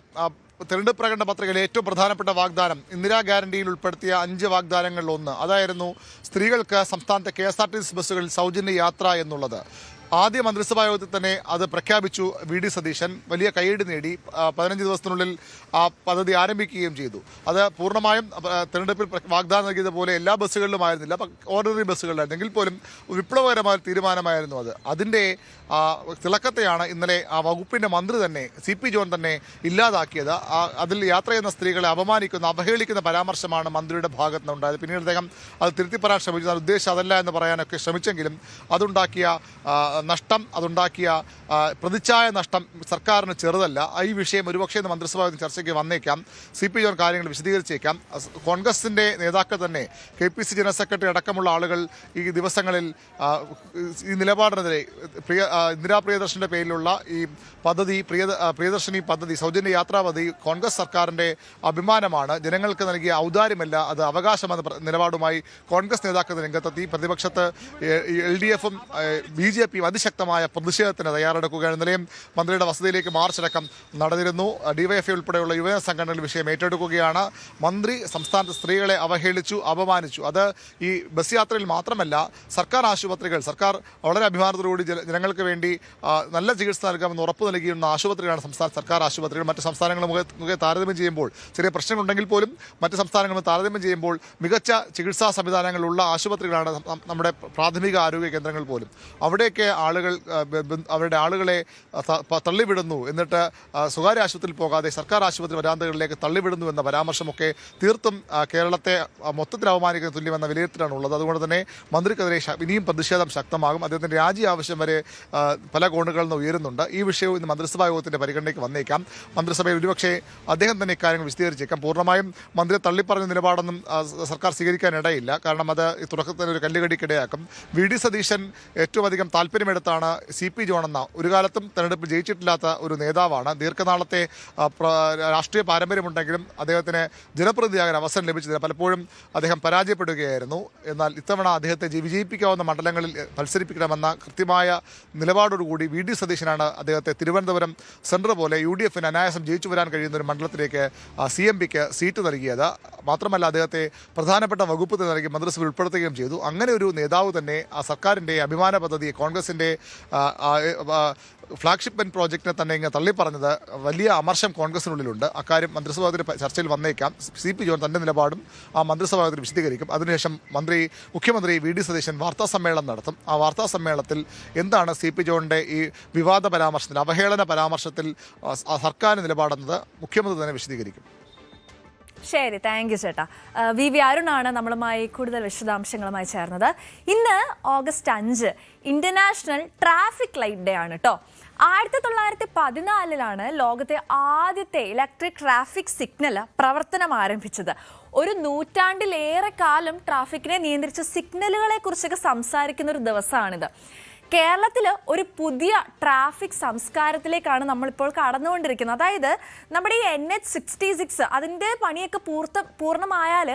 തെരഞ്ഞെടുപ്പ് പ്രകടന പത്രികയിലെ ഏറ്റവും പ്രധാനപ്പെട്ട വാഗ്ദാനം, ഇന്ദിരാ ഗ്യാരണ്ടിയിൽ ഉൾപ്പെടുത്തിയ 5 വാഗ്ദാനങ്ങളിൽ ഒന്ന് അതായിരുന്നു സ്ത്രീകൾക്ക് സംസ്ഥാനത്തെ KSRTC ബസ്സുകളിൽ സൗജന്യ യാത്ര എന്നുള്ളത്. ആദ്യ മന്ത്രിസഭാ യോഗത്തിൽ തന്നെ അത് പ്രഖ്യാപിച്ചു വി.ഡി. സതീശൻ. വലിയ കയ്യടി നേടി. 15 ദിവസത്തിനുള്ളിൽ ആ പദ്ധതി ആരംഭിക്കുകയും ചെയ്തു. അത് പൂർണ്ണമായും തെരഞ്ഞെടുപ്പിൽ വാഗ്ദാനം നൽകിയതുപോലെ എല്ലാ ബസ്സുകളിലും ആയിരുന്നില്ല, ഓർഡിനറി ബസ്സുകളിലായിരുന്നെങ്കിൽ പോലും വിപ്ലവകരമായ തീരുമാനമായിരുന്നു അത്. അതിൻ്റെ തിളക്കത്തെയാണ് ഇന്നലെ ആ വകുപ്പിൻ്റെ മന്ത്രി തന്നെ CP ജോൺ തന്നെ ഇല്ലാതാക്കിയത്. അതിൽ യാത്ര ചെയ്യുന്ന സ്ത്രീകളെ അപമാനിക്കുന്ന അവഹേളിക്കുന്ന പരാമർശമാണ് മന്ത്രിയുടെ ഭാഗത്ത് നിന്നുണ്ടായത്. പിന്നീട് അദ്ദേഹം അത് തിരുത്തി പറയാൻ ശ്രമിച്ചു. ഉദ്ദേശം അതല്ല എന്ന് പറയാനൊക്കെ ശ്രമിച്ചെങ്കിലും അതുണ്ടാക്കിയ നഷ്ടം, അതുണ്ടാക്കിയ പ്രതിച്ഛായ നഷ്ടം സർക്കാരിന് ചെറുതല്ല. ഈ വിഷയം ഒരുപക്ഷേ ഇന്ന് മന്ത്രിസഭാ ചർച്ചയ്ക്ക് വന്നേക്കാം. CP ജോൺ കാര്യങ്ങൾ വിശദീകരിച്ചേക്കാം. കോൺഗ്രസിൻ്റെ നേതാക്കൾ തന്നെ KPC ജനറൽ സെക്രട്ടറി അടക്കമുള്ള ആളുകൾ ഈ ദിവസങ്ങളിൽ ഈ നിലപാടിനെതിരെ ഇന്ദിരാ പ്രിയദർശൻ്റെ പേരിലുള്ള ഈ പദ്ധതി പ്രിയദർശിനി പദ്ധതി, സൗജന്യ യാത്രാ പദ്ധതി കോൺഗ്രസ് സർക്കാരിൻ്റെ അഭിമാനമാണ്, ജനങ്ങൾക്ക് നൽകിയ ഔദാര്യമല്ല, അത് അവകാശമെന്ന നിലപാടുമായി കോൺഗ്രസ് നേതാക്കൾ രംഗത്തെത്തി. പ്രതിപക്ഷത്ത് LDF-ഉം BJP-യും അതിശക്തമായ പ്രതിഷേധത്തിന് തയ്യാറെടുക്കുകയാണ്. ഇന്നലെയും മന്ത്രിയുടെ വസതിയിലേക്ക് മാർച്ചടക്കം നടന്നിരുന്നു. DYFI ഉൾപ്പെടെയുള്ള യുവജന സംഘടനകൾ വിഷയം ഏറ്റെടുക്കുകയാണ്. മന്ത്രി സംസ്ഥാനത്ത് സ്ത്രീകളെ അവഹേളിച്ചു, അപമാനിച്ചു. അത് ഈ ബസ് യാത്രയിൽ മാത്രമല്ല, സർക്കാർ ആശുപത്രികൾ, സർക്കാർ വളരെ അഭിമാനത്തോടുകൂടി ജനങ്ങൾക്ക് വേണ്ടി നല്ല ചികിത്സ നൽകാമെന്ന് ഉറപ്പ് നൽകിയിരുന്ന ആശുപത്രികളാണ് സംസ്ഥാന സർക്കാർ ആശുപത്രികൾ. മറ്റ് സംസ്ഥാനങ്ങളുമായി താരതമ്യം ചെയ്യുമ്പോൾ ചെറിയ പ്രശ്നങ്ങളുണ്ടെങ്കിൽ പോലും മറ്റ് സംസ്ഥാനങ്ങളുമായി താരതമ്യം ചെയ്യുമ്പോൾ മികച്ച ചികിത്സാ സംവിധാനങ്ങളുള്ള ആശുപത്രികളാണ് നമ്മുടെ പ്രാഥമിക ആരോഗ്യ കേന്ദ്രങ്ങൾ പോലും. അവിടെയൊക്കെ അവരുടെ ആളുകളെ തള്ളിവിടുന്നു, എന്നിട്ട് സ്വകാര്യ ആശുപത്രിയിൽ പോകാതെ സർക്കാർ ആശുപത്രി വരാന്തകളിലേക്ക് തള്ളിവിടുന്നു എന്ന പരാമർശമൊക്കെ തീർത്തും കേരളത്തെ മൊത്തത്തിൽ അവമാനിക്കുന്ന തുല്യമെന്ന വിലയിരുത്തലാണ് ഉള്ളത്. അതുകൊണ്ട് തന്നെ മന്ത്രിക്കെതിരെ ഇനിയും പ്രതിഷേധം ശക്തമാകും. അദ്ദേഹത്തിൻ്റെ രാജി ആവശ്യം വരെ പല കോണുകളിൽ നിന്ന് ഉയരുന്നുണ്ട്. ഈ വിഷയവും ഇന്ന് മന്ത്രിസഭാ യോഗത്തിൻ്റെ പരിഗണനയ്ക്ക് വന്നേക്കാം. മന്ത്രിസഭയിൽ ഒരുപക്ഷെ അദ്ദേഹം തന്നെ ഇക്കാര്യങ്ങൾ വിശദീകരിച്ചേക്കാം. പൂർണ്ണമായും മന്ത്രിയെ തള്ളിപ്പറഞ്ഞ നിലപാടൊന്നും സർക്കാർ സ്വീകരിക്കാനിടയില്ല. കാരണം അത് തുടക്കത്തിൽ ഒരു കല്ലുകടിക്കിടയാക്കും. വി.ഡി. സതീശൻ ഏറ്റവും അധികം താല്പര്യമെടുത്താണ് CP ജോൺ എന്ന ഒരു കാലത്തും തെരഞ്ഞെടുപ്പിൽ ജയിച്ചിട്ടില്ലാത്ത ഒരു നേതാവാണ്. ദീർഘനാളത്തെ രാഷ്ട്രീയ പാരമ്പര്യമുണ്ടെങ്കിലും അദ്ദേഹത്തിന് ജനപ്രതിനിധിയാകാൻ അവസരം ലഭിച്ചതിന് പലപ്പോഴും അദ്ദേഹം പരാജയപ്പെടുകയായിരുന്നു. എന്നാൽ ഇത്തവണ അദ്ദേഹത്തെ വിജയിപ്പിക്കാവുന്ന മണ്ഡലങ്ങളിൽ മത്സരിപ്പിക്കണമെന്ന കൃത്യമായ നിലപാടോടുകൂടി വി.ഡി. സതീശനാണ് അദ്ദേഹത്തെ തിരുവനന്തപുരം സെൻട്രൽ പോലെ UDF-ന് അനായാസം ജയിച്ചു വരാൻ കഴിയുന്ന ഒരു മണ്ഡലത്തിലേക്ക് CMPക്ക് സീറ്റ് നൽകിയത്. മാത്രമല്ല അദ്ദേഹത്തെ പ്രധാനപ്പെട്ട വകുപ്പ് നൽകി മന്ത്രിസഭയിൽ ഉൾപ്പെടുത്തുകയും ചെയ്തു. അങ്ങനെ ഒരു നേതാവ് തന്നെ ആ സർക്കാരിൻ്റെ അഭിമാന പദ്ധതി, കോൺഗ്രസിൻ്റെ ഫ്ലാഗ്ഷിപ്പ് പ്രോജക്റ്റിനെ തന്നെ ഇങ്ങനെ തള്ളിപ്പറഞ്ഞത് വലിയ അമർഷം കോൺഗ്രസിനുള്ളിലുണ്ട്. അക്കാര്യം മന്ത്രിസഭാ ചർച്ചയിൽ വന്നേക്കാം. CP ജോൺ തന്റെ നിലപാടും ആ മന്ത്രിസഭാ വിശദീകരിക്കും. അതിനുശേഷം മുഖ്യമന്ത്രി വി.ഡി. സതീശൻ വാർത്താ സമ്മേളനം നടത്തും. ആ വാർത്താ സമ്മേളനത്തിൽ എന്താണ് CP ജോണിന്റെ ഈ വിവാദ പരാമർശത്തിൽ, അവഹേളന പരാമർശത്തിൽ സർക്കാരിന്റെ നിലപാടെന്നത് മുഖ്യമന്ത്രി തന്നെ വിശദീകരിക്കും. ശരി, താങ്ക് യു ചേട്ടാ. വി അരുണാണ് നമ്മളുമായി കൂടുതൽ വിശദാംശങ്ങളുമായി ചേർന്നത്. ഇന്ന് August 5 international traffic light day ആണ് കേട്ടോ. 1914 ലോകത്തെ ആദ്യത്തെ ഇലക്ട്രിക് ട്രാഫിക് സിഗ്നൽ പ്രവർത്തനം ആരംഭിച്ചത്. ഒരു നൂറ്റാണ്ടിലേറെ കാലം ട്രാഫിക്കിനെ നിയന്ത്രിച്ച സിഗ്നലുകളെ കുറിച്ചൊക്കെ സംസാരിക്കുന്ന ഒരു ദിവസമാണിത്. കേരളത്തിൽ ഒരു പുതിയ ട്രാഫിക് സംസ്കാരത്തിലേക്കാണ് നമ്മളിപ്പോൾ കടന്നുകൊണ്ടിരിക്കുന്നത്. അതായത് നമ്മുടെ ഈ NH-66 അതിൻ്റെ പണിയൊക്കെ പൂർണ്ണമായാൽ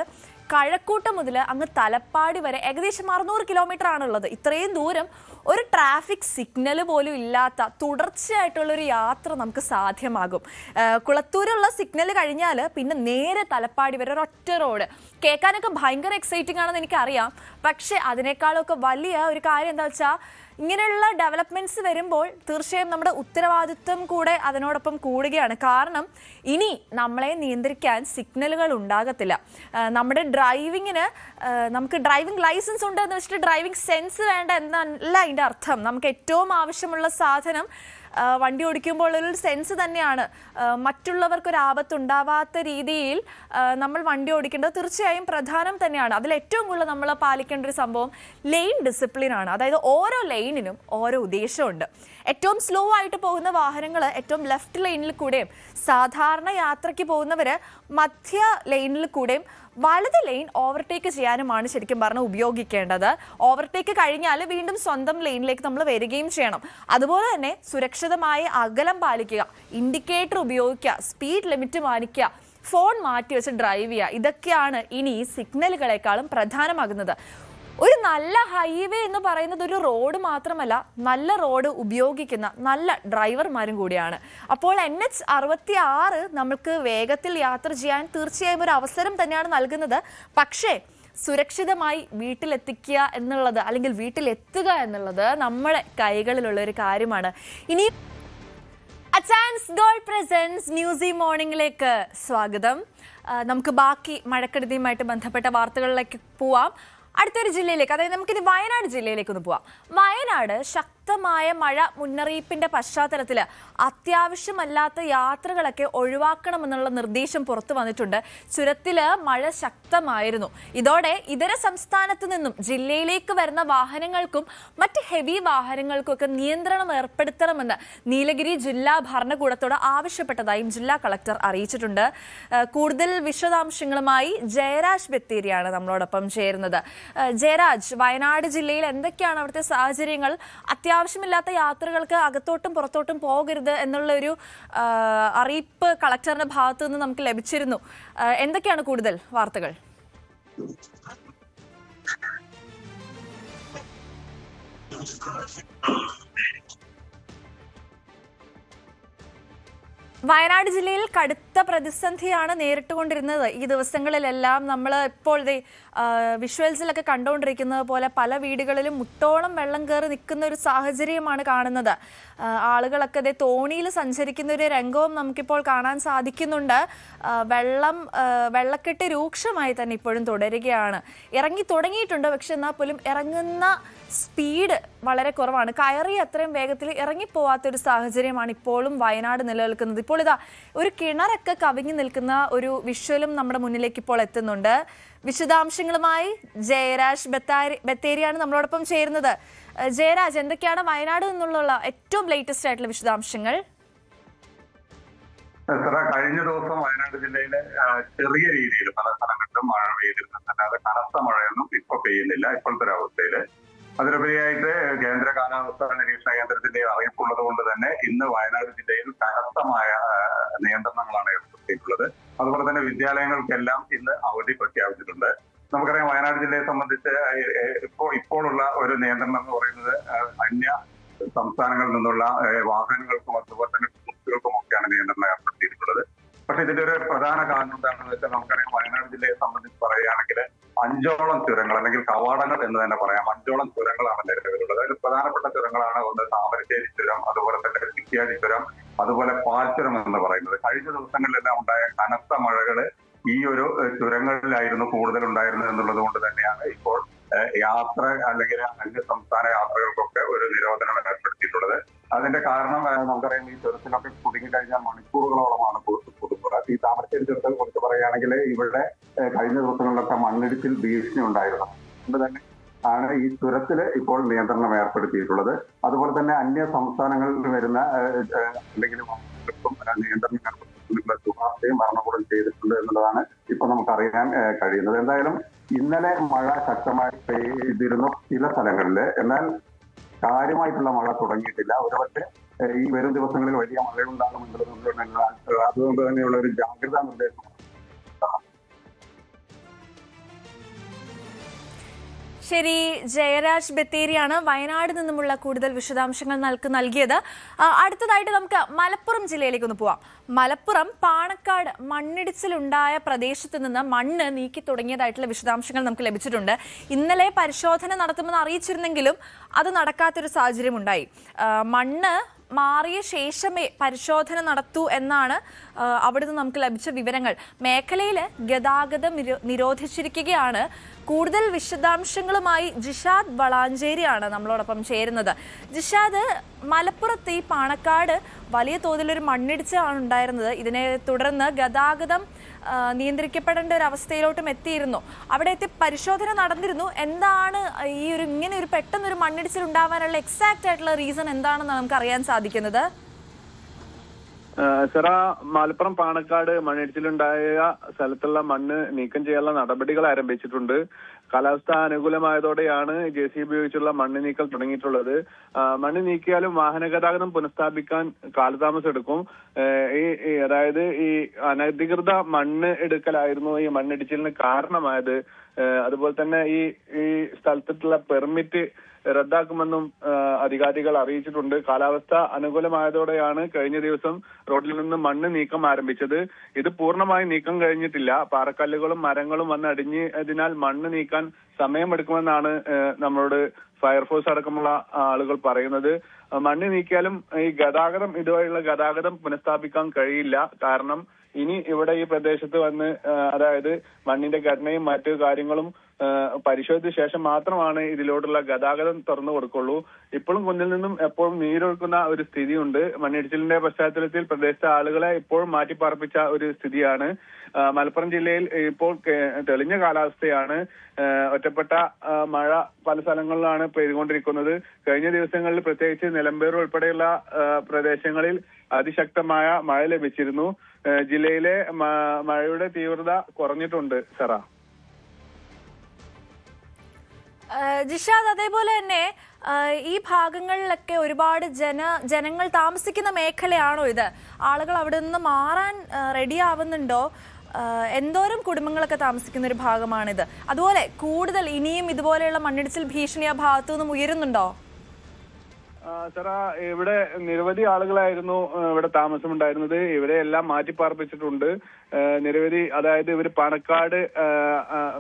കഴക്കൂട്ടം മുതൽ അങ്ങ് തലപ്പാടി വരെ ഏകദേശം 600 കിലോമീറ്റർ ആണുള്ളത്. ഇത്രയും ദൂരം ഒരു ട്രാഫിക് സിഗ്നൽ പോലും ഇല്ലാത്ത തുടർച്ചയായിട്ടുള്ളൊരു യാത്ര നമുക്ക് സാധ്യമാകും. കുളത്തൂരുള്ള സിഗ്നൽ കഴിഞ്ഞാൽ പിന്നെ നേരെ തലപ്പാടി വരെ ഒരൊറ്റ റോഡ്. കേൾക്കാനൊക്കെ ഭയങ്കര എക്സൈറ്റിംഗ് ആണെന്ന് എനിക്കറിയാം. പക്ഷേ അതിനേക്കാളൊക്കെ വലിയ ഒരു കാര്യം എന്താ വെച്ചാൽ, ഇങ്ങനെയുള്ള ഡെവലപ്മെന്റ്സ് വരുമ്പോൾ തീർച്ചയായും നമ്മുടെ ഉത്തരവാദിത്വം കൂടെ അതിനോടൊപ്പം കൂടുകയാണ്. കാരണം ഇനി നമ്മളെ നിയന്ത്രിക്കാൻ സിഗ്നലുകൾ ഉണ്ടാകത്തില്ല. നമ്മുടെ ഡ്രൈവിങ്ങിന് നമുക്ക് ഡ്രൈവിംഗ് ലൈസൻസ് ഉണ്ട് എന്ന് വെച്ചിട്ട് ഡ്രൈവിംഗ് സെൻസ് വേണ്ട എന്നല്ല അതിൻ്റെ അർത്ഥം. നമുക്ക് ഏറ്റവും ആവശ്യമുള്ള സാധനം വണ്ടി ഓടിക്കുമ്പോൾ ഒരു സെൻസ് തന്നെയാണ്. മറ്റുള്ളവർക്കൊരു ആപത്തുണ്ടാവാത്ത രീതിയിൽ നമ്മൾ വണ്ടി ഓടിക്കേണ്ടത് തീർച്ചയായും പ്രധാനം തന്നെയാണ്. അതിൽ ഏറ്റവും കൂടുതൽ നമ്മൾ പാലിക്കേണ്ട ഒരു സംഭവം ലെയിൻ ഡിസിപ്ലിൻ ആണ്. അതായത് ഓരോ ലൈനിനും ഓരോ ഉദ്ദേശമുണ്ട്. ഏറ്റവും സ്ലോ ആയിട്ട് പോകുന്ന വാഹനങ്ങൾ ഏറ്റവും ലെഫ്റ്റ് ലൈനിൽ കൂടെയും, സാധാരണ യാത്രയ്ക്ക് പോകുന്നവർ മധ്യ ലൈനിൽ കൂടെയും വലത് ലൈൻ ഓവർടേക്ക് ചെയ്യാനുമാണ് ശരിക്കും പറഞ്ഞാൽ ഉപയോഗിക്കേണ്ടത്. ഓവർടേക്ക് കഴിഞ്ഞാൽ വീണ്ടും സ്വന്തം ലൈനിലേക്ക് നമ്മൾ വരികയും ചെയ്യണം. അതുപോലെ തന്നെ സുരക്ഷിതമായി അകലം പാലിക്കുക, ഇൻഡിക്കേറ്റർ ഉപയോഗിക്കുക, സ്പീഡ് ലിമിറ്റ് മാനിക്കുക, ഫോൺ മാറ്റി വെച്ച് ഡ്രൈവ് ചെയ്യുക. ഇതൊക്കെയാണ് ഇനി സിഗ്നലുകളെക്കാളും പ്രധാനമാകുന്നത്. ഒരു നല്ല ഹൈവേ എന്ന് പറയുന്നത് ഒരു റോഡ് മാത്രമല്ല, നല്ല റോഡ് ഉപയോഗിക്കുന്ന നല്ല ഡ്രൈവർമാരും കൂടിയാണ്. അപ്പോൾ NH-66 നമുക്ക് വേഗത്തിൽ യാത്ര ചെയ്യാൻ തീർച്ചയായും ഒരു അവസരം തന്നെയാണ് നൽകുന്നത്. പക്ഷേ സുരക്ഷിതമായി വീട്ടിലെത്തിക്കുക എന്നുള്ളത്, അല്ലെങ്കിൽ വീട്ടിലെത്തുക എന്നുള്ളത് നമ്മുടെ കൈകളിലുള്ള ഒരു കാര്യമാണ്. ഇനി അച്ചാൻസ് ഗോൾഡ് പ്രസൻസ് ന്യൂസി മോർണിംഗിലേക്ക് സ്വാഗതം. നമുക്ക് ബാക്കി മഴക്കെടുതിയുമായിട്ട് ബന്ധപ്പെട്ട വാർത്തകളിലേക്ക് പോവാം. അടുത്തൊരു ജില്ലയിലേക്ക്, അതായത് നമുക്കിത് വയനാട് ജില്ലയിലേക്ക് ഒന്ന് പോവാം. വയനാട് ശക്തമായ മഴ മുന്നറിയിപ്പിന്റെ പശ്ചാത്തലത്തിൽ അത്യാവശ്യമല്ലാത്ത യാത്രകളൊക്കെ ഒഴിവാക്കണമെന്നുള്ള നിർദ്ദേശം പുറത്തു വന്നിട്ടുണ്ട്. ചുരത്തില് മഴ ശക്തമായിരുന്നു. ഇതോടെ ഇതര സംസ്ഥാനത്തു നിന്നും ജില്ലയിലേക്ക് വരുന്ന വാഹനങ്ങൾക്കും മറ്റ് ഹെവി വാഹനങ്ങൾക്കും ഒക്കെ നിയന്ത്രണം ഏർപ്പെടുത്തണമെന്ന് നീലഗിരി ജില്ലാ ഭരണകൂടത്തോട് ആവശ്യപ്പെട്ടതായും ജില്ലാ കളക്ടർ അറിയിച്ചിട്ടുണ്ട്. കൂടുതൽ വിശദാംശങ്ങളുമായി ജയരാജ് ബത്തേരിയാണ് നമ്മളോടൊപ്പം ചേരുന്നത്. ജയരാജ്, വയനാട് ജില്ലയിൽ എന്തൊക്കെയാണ് അവിടുത്തെ സാഹചര്യങ്ങൾ? അത്യാവശ്യമില്ലാത്ത യാത്രകൾക്ക് അകത്തോട്ടും പുറത്തോട്ടും പോകരുത് എന്നുള്ള ഒരു അറിയിപ്പ് കളക്ടറിന്റെ ഭാഗത്തു നിന്ന് നമുക്ക് ലഭിച്ചിരുന്നു. എന്തൊക്കെയാണ് കൂടുതൽ വാർത്തകൾ? വയനാട് ജില്ലയിൽ കടുത്ത പ്രതിസന്ധിയാണ് നേരിട്ടുകൊണ്ടിരുന്നത്. ഈ ദിവസങ്ങളിലെല്ലാം നമ്മൾ ഇപ്പോൾ വിഷ്വൽസിലൊക്കെ കണ്ടുകൊണ്ടിരിക്കുന്നത് പോലെ പല വീടുകളിലും മുട്ടോളം വെള്ളം കയറി നിൽക്കുന്ന ഒരു സാഹചര്യമാണ് കാണുന്നത്. ആളുകളൊക്കെ തോണിയിൽ സഞ്ചരിക്കുന്ന ഒരു രംഗവും നമുക്കിപ്പോൾ കാണാൻ സാധിക്കുന്നുണ്ട്. വെള്ളക്കെട്ട് രൂക്ഷമായി തന്നെ ഇപ്പോഴും തുടരുകയാണ്. ഇറങ്ങി തുടങ്ങിയിട്ടുണ്ട്, പക്ഷെ എന്നാൽ പോലും ഇറങ്ങുന്ന സ്പീഡ് വളരെ കുറവാണ്. കയറി അത്രയും വേഗത്തിൽ ഇറങ്ങിപ്പോവാത്തൊരു സാഹചര്യമാണ് ഇപ്പോഴും വയനാട് നിലനിൽക്കുന്നത്. ഇപ്പോൾ ഇതാ ഒരു കിണറൊക്കെ കവിഞ്ഞു നിൽക്കുന്ന ഒരു വിഷ്വലും നമ്മുടെ മുന്നിലേക്ക് ഇപ്പോൾ എത്തുന്നുണ്ട്. വിശദാംശങ്ങളുമായി ജയരാജ് ബത്തേരിയാണ് നമ്മളോടൊപ്പം ചേരുന്നത്. ജയരാജ്, എന്തൊക്കെയാണ് വയനാട് നിന്നുള്ള ഏറ്റവും ലേറ്റസ്റ്റ് ആയിട്ടുള്ള വിശദാംശങ്ങൾ? കഴിഞ്ഞ ദിവസം വയനാട് ജില്ലയിലെ ചെറിയ രീതിയിൽ പല സ്ഥലങ്ങളിലും മഴ പെയ്തിരുന്നു. അല്ലാതെ കനത്ത മഴയൊന്നും ഇപ്പൊ പെയ്യുന്നില്ല ഇപ്പോഴത്തെ ഒരു അവസ്ഥയില്. അതിലുപരിയായിട്ട് കേന്ദ്ര കാലാവസ്ഥാ നിരീക്ഷണ കേന്ദ്രത്തിന്റെ അറിയിപ്പുള്ളത് കൊണ്ട് തന്നെ ഇന്ന് വയനാട് ജില്ലയിൽ കനത്തമായ നിയന്ത്രണങ്ങളാണ് ഏർപ്പെടുത്തിയിട്ടുള്ളത്. അതുപോലെ തന്നെ വിദ്യാലയങ്ങൾക്കെല്ലാം ഇന്ന് അവധി പ്രഖ്യാപിച്ചിട്ടുണ്ട്. നമുക്കറിയാം, വയനാട് ജില്ലയെ സംബന്ധിച്ച് ഇപ്പോഴുള്ള ഒരു നിയന്ത്രണം എന്ന് പറയുന്നത് അന്യ സംസ്ഥാനങ്ങളിൽ നിന്നുള്ള വാഹനങ്ങൾക്കും അതുപോലെ തന്നെ കുട്ടികൾക്കും ഒക്കെയാണ് നിയന്ത്രണം ഏർപ്പെടുത്തിയിട്ടുള്ളത്. പക്ഷെ ഇതിന്റെ ഒരു പ്രധാന കാരണം എന്താണെന്ന് വെച്ചാൽ, നമുക്കറിയാം വയനാട് ജില്ലയെ സംബന്ധിച്ച് പറയുകയാണെങ്കിൽ 5ഓളം ചുരങ്ങൾ അല്ലെങ്കിൽ കവാടങ്ങൾ എന്ന് തന്നെ പറയാം, 5ഓളം ചുരങ്ങളാണ് നിലവിലുള്ളത്. അതിൽ പ്രധാനപ്പെട്ട ചുരങ്ങളാണ് ഒന്ന് താമരശ്ശേരി ചുരം, അതുപോലെ തന്നെ ചിക്കിയാടി ചുരം, അതുപോലെ പാൽച്ചുരം എന്ന് പറയുന്നത്. കഴിഞ്ഞ ദിവസങ്ങളിലെല്ലാം ഉണ്ടായ കനത്ത മഴകള് ഈ ഒരു ചുരങ്ങളിലായിരുന്നു കൂടുതൽ ഉണ്ടായിരുന്നത് എന്നുള്ളത് കൊണ്ട് തന്നെയാണ് ഇപ്പോൾ യാത്ര അല്ലെങ്കിൽ അന്യ സംസ്ഥാന യാത്രകൾക്കൊക്കെ ഒരു നിരോധനം ഏർപ്പെടുത്തിയിട്ടുള്ളത്. അതിന്റെ കാരണം നമുക്കറിയാം, ഈ ചുരത്തിലൊക്കെ കുടുങ്ങിക്കഴിഞ്ഞാൽ മണിക്കൂറുകളോളമാണ് കുടുങ്ങുക. ഈ താമരശ്ശേരി ചുരത്തെ കുറിച്ച് പറയുകയാണെങ്കിൽ ഇവിടെ കഴിഞ്ഞ ദിവസങ്ങളിലൊക്കെ മണ്ണിടിച്ചിൽ ഭീഷണി ഉണ്ടായിരുന്നു. അതുകൊണ്ട് തന്നെ ആണ് ഈ ചുരത്തില് ഇപ്പോൾ നിയന്ത്രണം ഏർപ്പെടുത്തിയിട്ടുള്ളത്. അതുപോലെ തന്നെ അന്യ സംസ്ഥാനങ്ങളിൽ വരുന്ന അല്ലെങ്കിൽ നിയന്ത്രണം ഏർപ്പെടുത്തിയിട്ടുള്ള ശുപാർശയും ഭരണകൂടം ചെയ്തിട്ടുണ്ട് എന്നുള്ളതാണ് ഇപ്പൊ നമുക്കറിയാൻ കഴിയുന്നത്. എന്തായാലും ഇന്നലെ മഴ ശക്തമായി പെയ്തിരുന്നു ചില സ്ഥലങ്ങളില്, എന്നാൽ കാര്യമായിട്ടുള്ള മഴ തുടങ്ങിയിട്ടില്ല. ഒരുപക്ഷെ ഈ വരും ദിവസങ്ങളിൽ വലിയ മഴയുണ്ടാകുമെന്നുള്ളത് അതുകൊണ്ട് തന്നെയുള്ള ഒരു ജാഗ്രതാ നിർദ്ദേശം. ശരി, ജയരാജ് ബത്തേരിയാണ് വയനാട് നിന്നുമുള്ള കൂടുതൽ വിശദാംശങ്ങൾ നൽകിയത്. അടുത്തതായിട്ട് നമുക്ക് മലപ്പുറം ജില്ലയിലേക്ക് ഒന്ന് പോവാം. മലപ്പുറം പാണക്കാട് മണ്ണിടിച്ചിലുണ്ടായ പ്രദേശത്ത് നിന്ന് മണ്ണ് നീക്കി തുടങ്ങിയതായിട്ടുള്ള വിശദാംശങ്ങൾ നമുക്ക് ലഭിച്ചിട്ടുണ്ട്. ഇന്നലെ പരിശോധന നടത്തുമെന്ന് അറിയിച്ചിരുന്നെങ്കിലും അത് നടക്കാത്തൊരു സാഹചര്യം ഉണ്ടായി. മണ്ണ് മാറിയ ശേഷമേ പരിശോധന നടത്തൂ എന്നാണ് അവിടുന്ന് നമുക്ക് ലഭിച്ച വിവരങ്ങൾ. മേഖലയിൽ ഗതാഗതം നിരോധിച്ചിരിക്കുകയാണ്. കൂടുതൽ വിശദാംശങ്ങളുമായി ജിഷാദ് വളാഞ്ചേരിയാണ് നമ്മളോടൊപ്പം ചേരുന്നത്. ജിഷാദ്, മലപ്പുറത്ത് ഈ പാണക്കാട് വലിയ തോതിലൊരു മണ്ണിടിച്ചാണ് ഉണ്ടായിരുന്നത്. ഇതിനെ തുടർന്ന് ഗതാഗതം നിയന്ത്രിക്കപ്പെടേണ്ട ഒരു അവസ്ഥയിലോട്ടും എത്തിയിരുന്നു. അവിടെ എത്തി പരിശോധന നടന്നിരുന്നു. എന്താണ് ഈ ഒരു ഇങ്ങനെ ഒരു പെട്ടെന്നൊരു മണ്ണിടിച്ചിൽ ഉണ്ടാവാനുള്ള എക്സാക്റ്റ് ആയിട്ടുള്ള റീസൺ എന്താണെന്ന് നമുക്ക് അറിയാൻ സാധിക്കുന്നത്? സെറ, മലപ്പുറം പാണക്കാട് മണ്ണിടിച്ചിലുണ്ടായ സ്ഥലത്തുള്ള മണ്ണ് നീക്കം ചെയ്യാനുള്ള നടപടികൾ ആരംഭിച്ചിട്ടുണ്ട്. കാലാവസ്ഥ അനുകൂലമായതോടെയാണ് JCB ഉപയോഗിച്ചുള്ള മണ്ണ് നീക്കൽ തുടങ്ങിയിട്ടുള്ളത്. മണ്ണ് നീക്കിയാലും വാഹന ഗതാഗതം പുനഃസ്ഥാപിക്കാൻ കാലതാമസം എടുക്കും. അതായത് ഈ അനധികൃത മണ്ണ് എടുക്കലായിരുന്നു ഈ മണ്ണിടിച്ചിലിന് കാരണമായത്. അതുപോലെ തന്നെ ഈ സ്ഥലത്തുള്ള പെർമിറ്റ് റദ്ദാക്കുമെന്നും അധികാരികൾ അറിയിച്ചിട്ടുണ്ട്. കാലാവസ്ഥ അനുകൂലമായതോടെയാണ് കഴിഞ്ഞ ദിവസം റോഡിൽ നിന്ന് മണ്ണ് നീക്കം ആരംഭിച്ചത്. ഇത് പൂർണ്ണമായി നീക്കം കഴിഞ്ഞിട്ടില്ല. പാറക്കല്ലുകളും മരങ്ങളും വന്ന് അടിഞ്ഞതിനാൽ മണ്ണ് നീക്കാൻ സമയമെടുക്കുമെന്നാണ് നമ്മളോട് ഫയർഫോഴ്സ് അടക്കമുള്ള ആളുകൾ പറയുന്നത്. മണ്ണ് നീക്കിയാലും ഈ ഗതാഗതം ഇതുവഴിയുള്ള ഗതാഗതം പുനഃസ്ഥാപിക്കാൻ കഴിയില്ല. കാരണം ഇനി ഇവിടെ ഈ പ്രദേശത്ത് വന്ന് അതായത് മണ്ണിന്റെ ഘടനയും മറ്റു കാര്യങ്ങളും പരിശോധിച്ച ശേഷം മാത്രമാണ് ഇതിലോട്ടുള്ള ഗതാഗതം തുറന്നു കൊടുക്കുള്ളൂ. ഇപ്പോഴും കുന്നിൽ നിന്നും എപ്പോഴും നീരൊഴുക്കുന്ന ഒരു സ്ഥിതിയുണ്ട്. മണ്ണിടിച്ചിലിന്റെ പശ്ചാത്തലത്തിൽ പ്രദേശത്തെ ആളുകളെ ഇപ്പോഴും മാറ്റിപ്പാർപ്പിച്ച ഒരു സ്ഥിതിയാണ്. മലപ്പുറം ജില്ലയിൽ ഇപ്പോൾ തെളിഞ്ഞ കാലാവസ്ഥയാണ്. ഒറ്റപ്പെട്ട മഴ പല സ്ഥലങ്ങളിലാണ് പെയ്തുകൊണ്ടിരിക്കുന്നത്. കഴിഞ്ഞ ദിവസങ്ങളിൽ പ്രത്യേകിച്ച് നിലമ്പൂർ ഉൾപ്പെടെയുള്ള പ്രദേശങ്ങളിൽ അതിശക്തമായ മഴ ലഭിച്ചിരുന്നു. ജില്ലയിലെ മഴയുടെ തീവ്രത കുറഞ്ഞിട്ടുണ്ട്. സറ ജിഷാദ്, അതേപോലെ തന്നെ ഈ ഭാഗങ്ങളിലൊക്കെ ഒരുപാട് ജനങ്ങൾ താമസിക്കുന്ന മേഖലയാണോ ഇത്? ആളുകൾ അവിടെ നിന്ന് മാറാൻ റെഡി ആവുന്നുണ്ടോ? എന്തോരം കുടുംബങ്ങളൊക്കെ താമസിക്കുന്ന ഒരു ഭാഗമാണിത്. അതുപോലെ കൂടുതൽ ഇനിയും ഇതുപോലെയുള്ള മണ്ണിടിച്ചിൽ ഭീഷണി ആ ഭാഗത്തു നിന്നും ഉയരുന്നുണ്ടോ? സറ, ഇവിടെ നിരവധി ആളുകളായിരുന്നു ഇവിടെ താമസമുണ്ടായിരുന്നത്. ഇവരെ എല്ലാം മാറ്റിപ്പാർപ്പിച്ചിട്ടുണ്ട്. നിരവധി, അതായത് ഇവർ പാണക്കാട്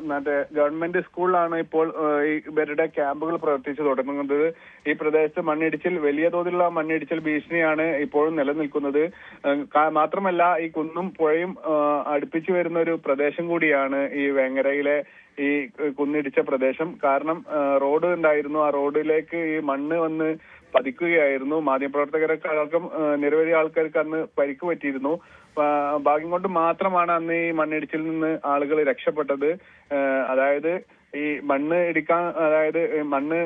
മറ്റേ ഗവൺമെന്റ് സ്കൂളിലാണ് ഇപ്പോൾ ഇവരുടെ ക്യാമ്പുകൾ പ്രവർത്തിച്ചു തുടങ്ങുന്നത്. ഈ പ്രദേശത്ത് മണ്ണിടിച്ചിൽ, വലിയ തോതിലുള്ള മണ്ണിടിച്ചിൽ ഭീഷണിയാണ് ഇപ്പോഴും നിലനിൽക്കുന്നത്. മാത്രമല്ല ഈ കുന്നും പുഴയും അടുപ്പിച്ചു വരുന്ന ഒരു പ്രദേശം കൂടിയാണ് ഈ വേങ്ങരയിലെ ഈ കുന്നിടിച്ച പ്രദേശം. കാരണം റോഡ് ഉണ്ടായിരുന്നു, ആ റോഡിലേക്ക് ഈ മണ്ണ് വന്ന് പതിക്കുകയായിരുന്നു. മാധ്യമപ്രവർത്തകരൊക്കെ അടക്കം നിരവധി ആൾക്കാർക്ക് അന്ന് പരിക്ക് പറ്റിയിരുന്നു. ഭാഗ്യം കൊണ്ട് മാത്രമാണ് അന്ന് ഈ മണ്ണിടിച്ചിൽ നിന്ന് ആളുകൾ രക്ഷപ്പെട്ടത്. അതായത് ഈ മണ്ണ്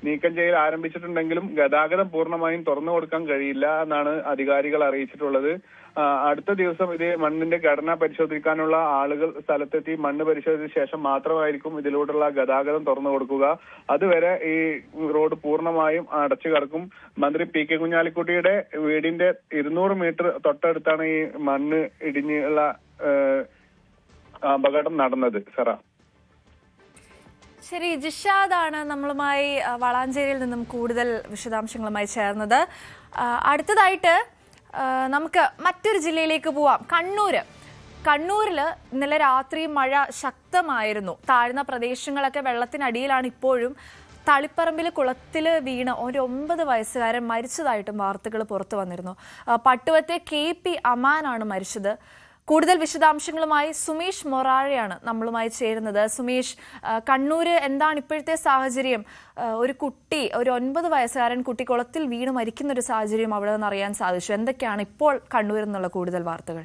നീക്കം ചെയ്യൽ ആരംഭിച്ചിട്ടുണ്ടെങ്കിലും ഗതാഗതം പൂർണ്ണമായും തുറന്നു കൊടുക്കാൻ കഴിയില്ല എന്നാണ് അധികാരികൾ അറിയിച്ചിട്ടുള്ളത്. അടുത്ത ദിവസം ഇത് മണ്ണിന്റെ ഘടന പരിശോധിക്കാനുള്ള ആളുകൾ സ്ഥലത്തെത്തി മണ്ണ് പരിശോധിച്ച ശേഷം മാത്രമായിരിക്കും ഇതിലൂടെയുള്ള ഗതാഗതം തുറന്നു കൊടുക്കുക. അതുവരെ ഈ റോഡ് പൂർണ്ണമായും അടച്ചു കിടക്കും. മന്ത്രി പി കെ കുഞ്ഞാലിക്കുട്ടിയുടെ വീടിന്റെ 200 മീറ്റർ തൊട്ടടുത്താണ് ഈ മണ്ണ് ഇടിഞ്ഞുള്ള അപകടം നടന്നത്. സറ, ശരി, ജിഷാദാണ് നമ്മളുമായി വളാഞ്ചേരിയിൽ നിന്നും കൂടുതൽ വിശദാംശങ്ങളുമായി ചേർന്നത്. അടുത്തതായിട്ട് നമുക്ക് മറ്റൊരു ജില്ലയിലേക്ക് പോവാം. കണ്ണൂരിൽ ഇന്നലെ രാത്രി മഴ ശക്തമായിരുന്നു. താഴ്ന്ന പ്രദേശങ്ങളൊക്കെ വെള്ളത്തിനടിയിലാണ് ഇപ്പോഴും. തളിപ്പറമ്പിൽ കുളത്തിൽ വീണ് ഒരു 9 വയസ്സുകാരൻ മരിച്ചതായിട്ടും വാർത്തകൾ പുറത്തു വന്നിരുന്നു. പട്ടുവത്തെ KP അമാനാണ് മരിച്ചത്. കൂടുതൽ വിശദാംശങ്ങളുമായി സുമേഷ് മൊറാഴയാണ് നമ്മളുമായി ചേരുന്നത്. സുമേഷ്, കണ്ണൂര് എന്താണ് ഇപ്പോഴത്തെ സാഹചര്യം? ഒരു 9 വയസ്സുകാരൻ കുട്ടി കുളത്തിൽ വീണ് മരിക്കുന്ന ഒരു സാഹചര്യം അവിടെ നിന്ന് അറിയാൻ സാധിച്ചു. എന്തൊക്കെയാണ് ഇപ്പോൾ കണ്ണൂരിൽ നിന്നുള്ള കൂടുതൽ വാർത്തകൾ?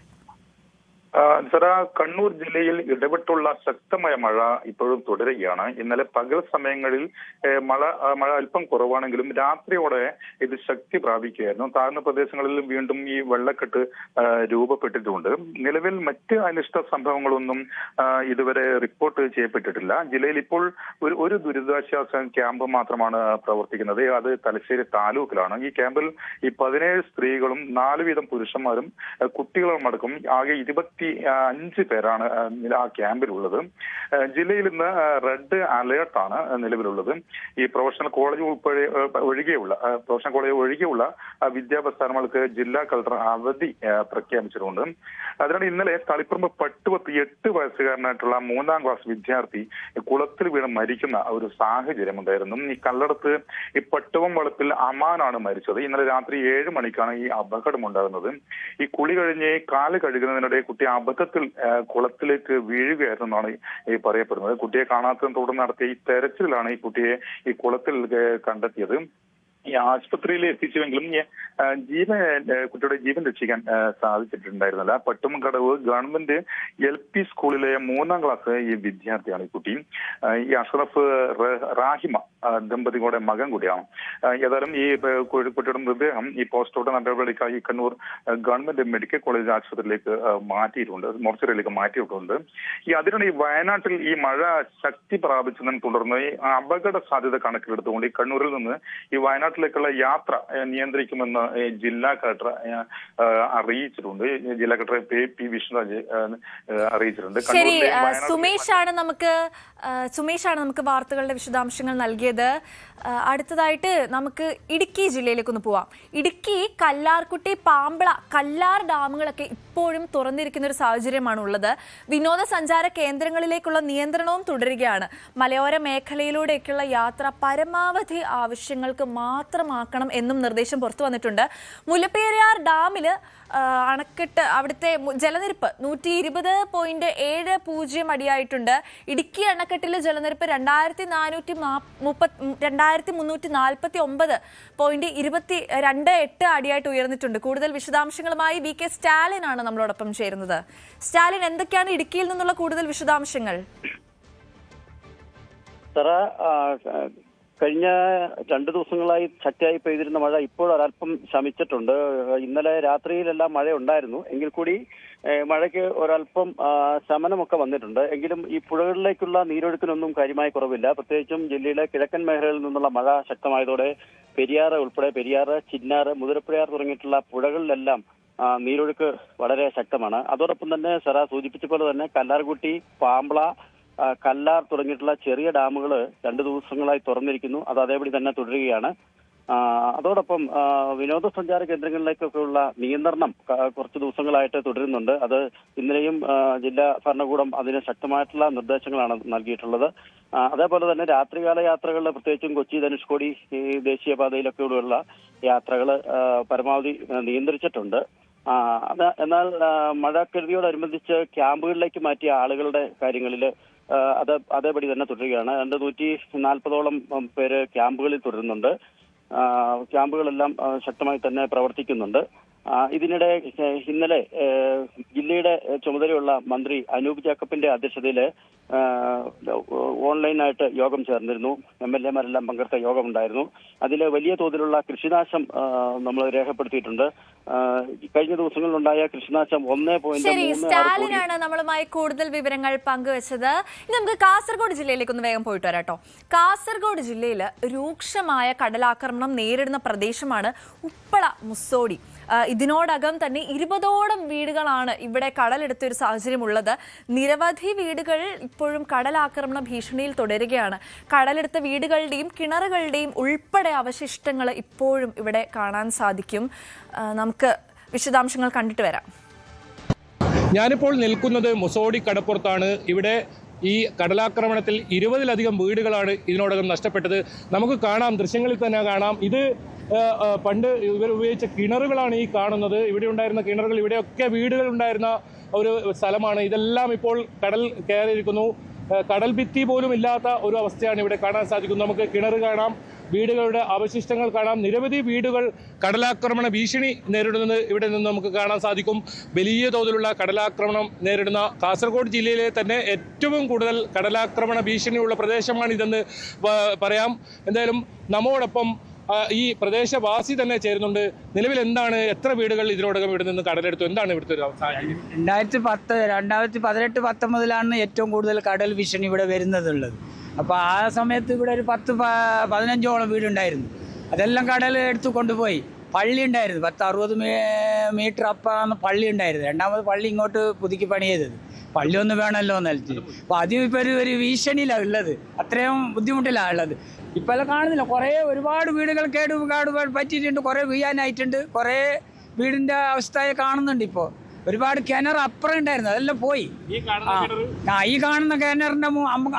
സറ, കണ്ണൂർ ജില്ലയിൽ ഇടവിട്ടുള്ള ശക്തമായ മഴ ഇപ്പോഴും തുടരുകയാണ്. ഇന്നലെ പകൽ സമയങ്ങളിൽ മഴ അല്പം കുറവാണെങ്കിലും രാത്രിയോടെ ഇത് ശക്തി പ്രാപിക്കുകയായിരുന്നു. താഴ്ന്ന പ്രദേശങ്ങളിൽ വീണ്ടും ഈ വെള്ളക്കെട്ട് രൂപപ്പെട്ടിട്ടുണ്ട്. നിലവിൽ മറ്റ് അനിഷ്ട സംഭവങ്ങളൊന്നും ഇതുവരെ റിപ്പോർട്ട് ചെയ്യപ്പെട്ടിട്ടില്ല. ജില്ലയിൽ ഇപ്പോൾ ഒരു ദുരിതാശ്വാസ ക്യാമ്പ് മാത്രമാണ് പ്രവർത്തിക്കുന്നത്. അത് തലശ്ശേരി താലൂക്കിലാണ്. ഈ ക്യാമ്പിൽ ഈ 17 സ്ത്രീകളും 4 വീതം പുരുഷന്മാരും കുട്ടികളും അടക്കം ആകെ 25 പേരാണ് ആ ക്യാമ്പിലുള്ളത്. ജില്ലയിൽ ഇന്ന് റെഡ് അലേർട്ടാണ് നിലവിലുള്ളത്. ഈ പ്രൊഫഷണൽ കോളേജ് ഒഴികെയുള്ള വിദ്യാഭ്യാസ സ്ഥാപനങ്ങൾക്ക് ജില്ലാ കളക്ടർ അവധി പ്രഖ്യാപിച്ചിട്ടുണ്ട്. അതിനാണ് ഇന്നലെ തളിപ്പറമ്പ് പട്ടുവത്ത് 8 വയസ്സുകാരനായിട്ടുള്ള 3ാം ക്ലാസ് വിദ്യാർത്ഥി കുളത്തിൽ വീണ് മരിക്കുന്ന ഒരു സാഹചര്യം ഉണ്ടായിരുന്നു. ഈ കല്ലടത്ത് ഈ പട്ടുവം വളപ്പിൽ അമാനാണ് മരിച്ചത്. ഇന്നലെ രാത്രി 7 മണിക്കാണ് ഈ അപകടം ഉണ്ടാകുന്നത്. ഈ കുളി കഴിഞ്ഞ് കാല് കഴുകുന്നതിനിടെ കുട്ടി അബദ്ധത്തിൽ കുളത്തിലേക്ക് വീഴുകയായിരുന്നെന്നാണ് ഈ പറയപ്പെടുന്നത്. കുട്ടിയെ കാണാത്തതിനെ തുടർന്ന് നടത്തിയ ഈ തെരച്ചിലാണ് ഈ കുട്ടിയെ ഈ കുളത്തിൽ കണ്ടെത്തിയത്. ഈ ആശുപത്രിയിൽ എത്തിച്ചുവെങ്കിലും കുട്ടിയുടെ ജീവൻ രക്ഷിക്കാൻ സാധിച്ചിട്ടുണ്ടായിരുന്നില്ല. പട്ടുമക്കടവ് ഗവൺമെന്റ് LP സ്കൂളിലെ 3ാം ക്ലാസ് ഈ വിദ്യാർത്ഥിയാണ് ഈ കുട്ടി. ഈ അഷ്റഫ് റാഹിമ ദമ്പതികളുടെ മകൻ കൂടിയാണ്. ഏതായാലും ഈ കുട്ടിയുടെ മൃതദേഹം ഈ പോസ്റ്റ്മോർട്ടം നടപടിക്കായി കണ്ണൂർ ഗവൺമെന്റ് മെഡിക്കൽ കോളേജ് ആശുപത്രിയിലേക്ക് മോർച്ചറിയിലേക്ക് മാറ്റിയിട്ടുണ്ട്. അതിനാണ് ഈ വയനാട്ടിൽ ഈ മഴ ശക്തി പ്രാപിച്ചതിനെ തുടർന്ന് ഈ അപകട സാധ്യത കണക്കിലെടുത്തുകൊണ്ട് ഈ കണ്ണൂരിൽ നിന്ന് ഈ വയനാട്ടിലേക്കുള്ള യാത്ര നിയന്ത്രിക്കുമെന്ന് ജില്ലാ കളക്ടർ അറിയിച്ചിട്ടുണ്ട്. ജില്ലാ കളക്ടർ പി വിഷ്ണുരാജ് അറിയിച്ചിട്ടുണ്ട്. ശരി, സുമേഷാണ് നമുക്ക് വാർത്തകളുടെ വിശദാംശങ്ങൾ നൽകിയത്. നൽകിയത്. അടുത്തതായിട്ട് നമുക്ക് ഇടുക്കി ജില്ലയിലേക്കൊന്ന് പോവാം. ഇടുക്കി കല്ലാർകുട്ടി, പാമ്പള, കല്ലാർ ഡാമുകളൊക്കെ ഇപ്പോഴും തുറന്നിരിക്കുന്ന ഒരു സാഹചര്യമാണ് ഉള്ളത്. വിനോദസഞ്ചാര കേന്ദ്രങ്ങളിലേക്കുള്ള നിയന്ത്രണവും തുടരുകയാണ്. മലയോര മേഖലയിലൂടെയൊക്കെയുള്ള യാത്ര പരമാവധി ആവശ്യങ്ങൾക്ക് മാത്രമാക്കണം എന്നും നിർദ്ദേശം പുറത്തു വന്നിട്ടുണ്ട്. മുല്ലപ്പെരിയാർ ഡാമില് അണക്കെട്ട് അവിടുത്തെ ജലനിരപ്പ് 120.70 അടിയായിട്ടുണ്ട്. ഇടുക്കി അണക്കെട്ടിലെ ജലനിരപ്പ് 2349.28 അടിയായിട്ട് ഉയർന്നിട്ടുണ്ട്. കൂടുതൽ വിശദാംശങ്ങളുമായി വി കെ സ്റ്റാലിൻ ആണ് നമ്മളോടൊപ്പം ചേരുന്നത്. സ്റ്റാലിൻ, എന്തൊക്കെയാണ് ഇടുക്കിയിൽ നിന്നുള്ള കൂടുതൽ വിശദാംശങ്ങൾ? കഴിഞ്ഞ 2 ദിവസങ്ങളായി ശക്തിയായി പെയ്തിരുന്ന മഴ ഇപ്പോൾ ഒരല്പം ശമിച്ചിട്ടുണ്ട്. ഇന്നലെ രാത്രിയിലെല്ലാം മഴ ഉണ്ടായിരുന്നു. എങ്കിൽ കൂടി മഴയ്ക്ക് ഒരല്പം ശമനമൊക്കെ വന്നിട്ടുണ്ട്. എങ്കിലും ഈ പുഴകളിലേക്കുള്ള നീരൊഴുക്കിനൊന്നും കാര്യമായ കുറവില്ല. പ്രത്യേകിച്ചും ജില്ലയിലെ കിഴക്കൻ മേഖലയിൽ നിന്നുള്ള മഴ ശക്തമായതോടെ പെരിയാറ് ഉൾപ്പെടെ പെരിയാറ്, ചിന്നാറ്, മുതിരപ്പുഴയാർ തുടങ്ങിയിട്ടുള്ള പുഴകളിലെല്ലാം നീരൊഴുക്ക് വളരെ ശക്തമാണ്. അതോടൊപ്പം തന്നെ സെറ സൂചിപ്പിച്ച പോലെ തന്നെ കല്ലാർകുട്ടി, പാമ്പള, കല്ലാർ തുടങ്ങിയിട്ടുള്ള ചെറിയ ഡാമുകൾ 2 ദിവസങ്ങളായി തുറന്നിരിക്കുന്നു. അത് അതേപടി തന്നെ തുടരുകയാണ്. അതോടൊപ്പം വിനോദസഞ്ചാര കേന്ദ്രങ്ങളിലേക്കൊക്കെയുള്ള നിയന്ത്രണം കുറച്ച് ദിവസങ്ങളായിട്ട് തുടരുന്നുണ്ട്. അത് ഇന്നലെയും ജില്ലാ ഭരണകൂടം അതിന് ശക്തമായിട്ടുള്ള നിർദ്ദേശങ്ങളാണ് നൽകിയിട്ടുള്ളത്. അതേപോലെ തന്നെ രാത്രികാല യാത്രകളിൽ പ്രത്യേകിച്ചും കൊച്ചി, ധനുഷ്കോടി ദേശീയപാതയിലൊക്കെയുള്ള യാത്രകൾ പരമാവധി നിയന്ത്രിച്ചിട്ടുണ്ട്. എന്നാൽ മഴക്കെടുതിയോടനുബന്ധിച്ച് ക്യാമ്പുകളിലേക്ക് മാറ്റിയ ആളുകളുടെ കാര്യങ്ങളിൽ അതേപടി തന്നെ തുടരുകയാണ്. 140ഓളം പേര് ക്യാമ്പുകളിൽ തുടരുന്നുണ്ട്. ക്യാമ്പുകളെല്ലാം ശക്തമായി തന്നെ പ്രവർത്തിക്കുന്നുണ്ട്. ഇതിനിടെ ഇന്നലെ ജില്ലയുടെ ചുമതലയുള്ള മന്ത്രി അനൂപ് ജാക്കബിന്റെ അധ്യക്ഷതയിൽ ഓൺലൈനായിട്ട് യോഗം ചേർന്നിരുന്നു. MLA-മാരെല്ലാം പങ്കെടുത്ത യോഗമുണ്ടായിരുന്നു. അതിൽ വലിയ തോതിലുള്ള കൃഷിനാശം നമ്മൾ രേഖപ്പെടുത്തിയിട്ടുണ്ട്. കഴിഞ്ഞ ദിവസങ്ങളിലുണ്ടായ കൃഷിനാശം 1.36 സ്റ്റാലിനാണ് നമ്മളുമായി കൂടുതൽ വിവരങ്ങൾ പങ്കുവച്ചത്. ഇനി നമുക്ക് കാസർഗോഡ് ജില്ലയിലേക്ക് ഒന്ന് വേഗം പോയിട്ട് വരാട്ടോ. കാസർഗോഡ് ജില്ലയിൽ രൂക്ഷമായ കടലാക്രമണം നേരിടുന്ന പ്രദേശമാണ് ഉപ്പള മുസോടി. ഇതിനോടകം തന്നെ 20ഓളം വീടുകളാണ് ഇവിടെ കടലെടുത്ത ഒരു സാഹചര്യം ഉള്ളത്. നിരവധി വീടുകൾ ഇപ്പോഴും കടലാക്രമണ ഭീഷണിയിൽ തുടരുകയാണ്. കടലെടുത്ത വീടുകളുടെയും കിണറുകളുടെയും ഉൾപ്പെടെ അവശിഷ്ടങ്ങൾ ഇപ്പോഴും ഇവിടെ കാണാൻ സാധിക്കും. നമുക്ക് വിശദാംശങ്ങൾ കണ്ടിട്ട് വരാം. ഞാനിപ്പോൾ നിൽക്കുന്നത് മുസോടി കടപ്പുറത്താണ്. ഇവിടെ ഈ കടലാക്രമണത്തിൽ 20ലധികം വീടുകളാണ് ഇതിനോടകം നഷ്ടപ്പെട്ടത്. നമുക്ക് കാണാം, ദൃശ്യങ്ങളിൽ തന്നെ കാണാം. ഇത് പണ്ട് ഇവർ ഉപയോഗിച്ച കിണറുകളാണ് ഈ കാണുന്നത്. ഇവിടെ ഉണ്ടായിരുന്ന കിണറുകൾ, ഇവിടെയൊക്കെ വീടുകൾ ഉണ്ടായിരുന്ന ഒരു സ്ഥലമാണ്. ഇതെല്ലാം ഇപ്പോൾ കടൽ കയറിയിരിക്കുന്നു. കടൽ ഭിത്തി പോലും ഇല്ലാത്ത ഒരു അവസ്ഥയാണ് ഇവിടെ കാണാൻ സാധിക്കുന്നത്. നമുക്ക് കിണർ കാണാം, വീടുകളുടെ അവശിഷ്ടങ്ങൾ കാണാം. നിരവധി വീടുകൾ കടലാക്രമണ ഭീഷണി നേരിടുന്നത് ഇവിടെ നിന്ന് നമുക്ക് കാണാൻ സാധിക്കും. വലിയ തോതിലുള്ള കടലാക്രമണം നേരിടുന്ന കാസർഗോഡ് ജില്ലയിലെ തന്നെ ഏറ്റവും കൂടുതൽ കടലാക്രമണ ഭീഷണിയുള്ള പ്രദേശമാണ് ഇതെന്ന് പറയാം. എന്തായാലും നമ്മോടൊപ്പം ഈ പ്രദേശവാസി തന്നെ ചേരുന്നുണ്ട്. നിലവിൽ എന്താണ്, എത്ര വീടുകൾ ഇതിനോടകം ഇവിടെ നിന്ന് കടലെടുത്തു? എന്താണ് ഇവിടുത്തെ ഒരു സാഹചര്യം? 2018-19 ഏറ്റവും കൂടുതൽ കടൽ ഭീഷണി ഇവിടെ വരുന്നതുള്ളത്. അപ്പോൾ ആ സമയത്ത് ഇവിടെ ഒരു 10-15ഓളം വീടുണ്ടായിരുന്നു. അതെല്ലാം കടൽ എടുത്തു കൊണ്ടുപോയി. പള്ളി ഉണ്ടായിരുന്നു, 10-60 മീറ്റർ അപ്പാണ് പള്ളി ഉണ്ടായിരുന്നു. രണ്ടാമത് പള്ളി ഇങ്ങോട്ട് പുതുക്കി പണിയതത്. പള്ളി ഒന്ന് വേണമല്ലോ എന്നല്ല. അപ്പോൾ ആദ്യം ഇപ്പോൾ ഒരു ഭീഷണിയിലാണ് ഉള്ളത്. അത്രയും ബുദ്ധിമുട്ടിലാണ് ഉള്ളത്. ഇപ്പോൾ എല്ലാം കാണുന്നില്ല, ഒരുപാട് വീടുകൾ കേട് പറ്റിയിട്ടുണ്ട്. കുറേ വീഴാനായിട്ടുണ്ട്. കുറേ വീടിൻ്റെ അവസ്ഥയെ കാണുന്നുണ്ട്. ഇപ്പോൾ ഒരുപാട് കിണർ അപ്പുറം ഉണ്ടായിരുന്നു, അതെല്ലാം പോയി. ഈ കാണുന്ന കിണറിൻ്റെ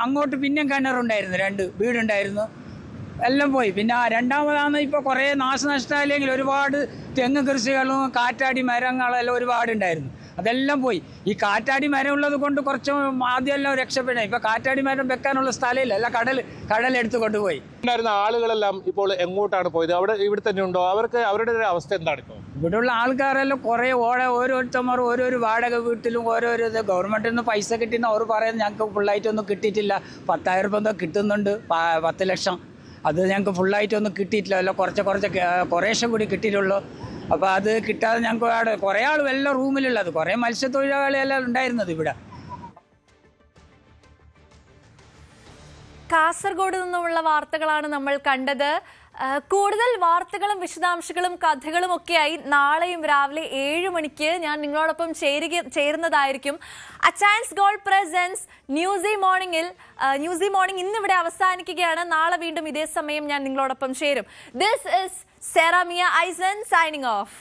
അങ്ങോട്ട് പിന്നെയും കിണറുണ്ടായിരുന്നു, 2 വീടുണ്ടായിരുന്നു, എല്ലാം പോയി. പിന്നെ രണ്ടാമതാണ് ഇപ്പോൾ കുറേ നാശനഷ്ടമില്ലെങ്കിൽ ഒരുപാട് തെങ്ങ് കൃഷികളും കാറ്റാടി മരങ്ങളെല്ലാം ഒരുപാടുണ്ടായിരുന്നു, അതെല്ലാം പോയി. ഈ കാറ്റാടി മരം ഉള്ളത് കൊണ്ട് കുറച്ച് ആദ്യമെല്ലാം രക്ഷപ്പെടണം. ഇപ്പൊ കാറ്റാടി മരം വെക്കാനുള്ള സ്ഥലമില്ല, എല്ലാം കടലെടുത്ത് കൊണ്ടുപോയി. ഉണ്ടായിരുന്ന ആളുകളെല്ലാം ഇപ്പോൾ എങ്ങോട്ടാണ് പോയത്? ഇവിടെ തന്നെ ഉണ്ടോ? അവരുടെ അവസ്ഥ എന്താണ് ഇപ്പോൾ? ഇവിടെയുള്ള ആൾക്കാരെല്ലാം കുറേ ഓരോരുത്തന്മാർ ഓരോരു വാടക വീട്ടിലും ഓരോരോ ഗവൺമെന്റിൽ നിന്ന് പൈസ കിട്ടിയെന്ന് അവർ പറയുന്നത്. ഞങ്ങൾക്ക് ഫുള്ളായിട്ടൊന്നും കിട്ടിയിട്ടില്ല. 10,000 രൂപ എന്തോ കിട്ടുന്നുണ്ട്, 10 ലക്ഷം. അത് ഞങ്ങൾക്ക് ഫുള്ളായിട്ടൊന്നും കിട്ടിയിട്ടില്ല, അല്ല കുറേശ്ശെ കൂടി കിട്ടിയിട്ടുള്ളൂ. അപ്പോൾ അത് കിട്ടാതെ ഞങ്ങൾക്ക് അവിടെ കുറേ ആളും എല്ലാം റൂമിലുള്ളത്, കുറേ മത്സ്യത്തൊഴിലാളികളെല്ലാം ഉണ്ടായിരുന്നത് ഇവിടെ. കാസർഗോഡ് നിന്നുമുള്ള വാർത്തകളാണ് നമ്മൾ കണ്ടത്. കൂടുതൽ വാർത്തകളും വിശദാംശങ്ങളും കഥകളും ഒക്കെയായി നാളെയും രാവിലെ 7 മണിക്ക് ഞാൻ നിങ്ങളോടൊപ്പം ചേരുന്നതായിരിക്കും. അച്ചയൻസ് ഗോൾഡ് പ്രസൻസ് ന്യൂസി മോർണിംഗ് ഇന്നിവിടെ അവസാനിക്കുകയാണ്. നാളെ വീണ്ടും ഇതേ സമയം ഞാൻ നിങ്ങളോടൊപ്പം ചേരും. ദിസ് ഇസ് സെറാമിയ ഐസൻ സൈനിങ് ഓഫ്.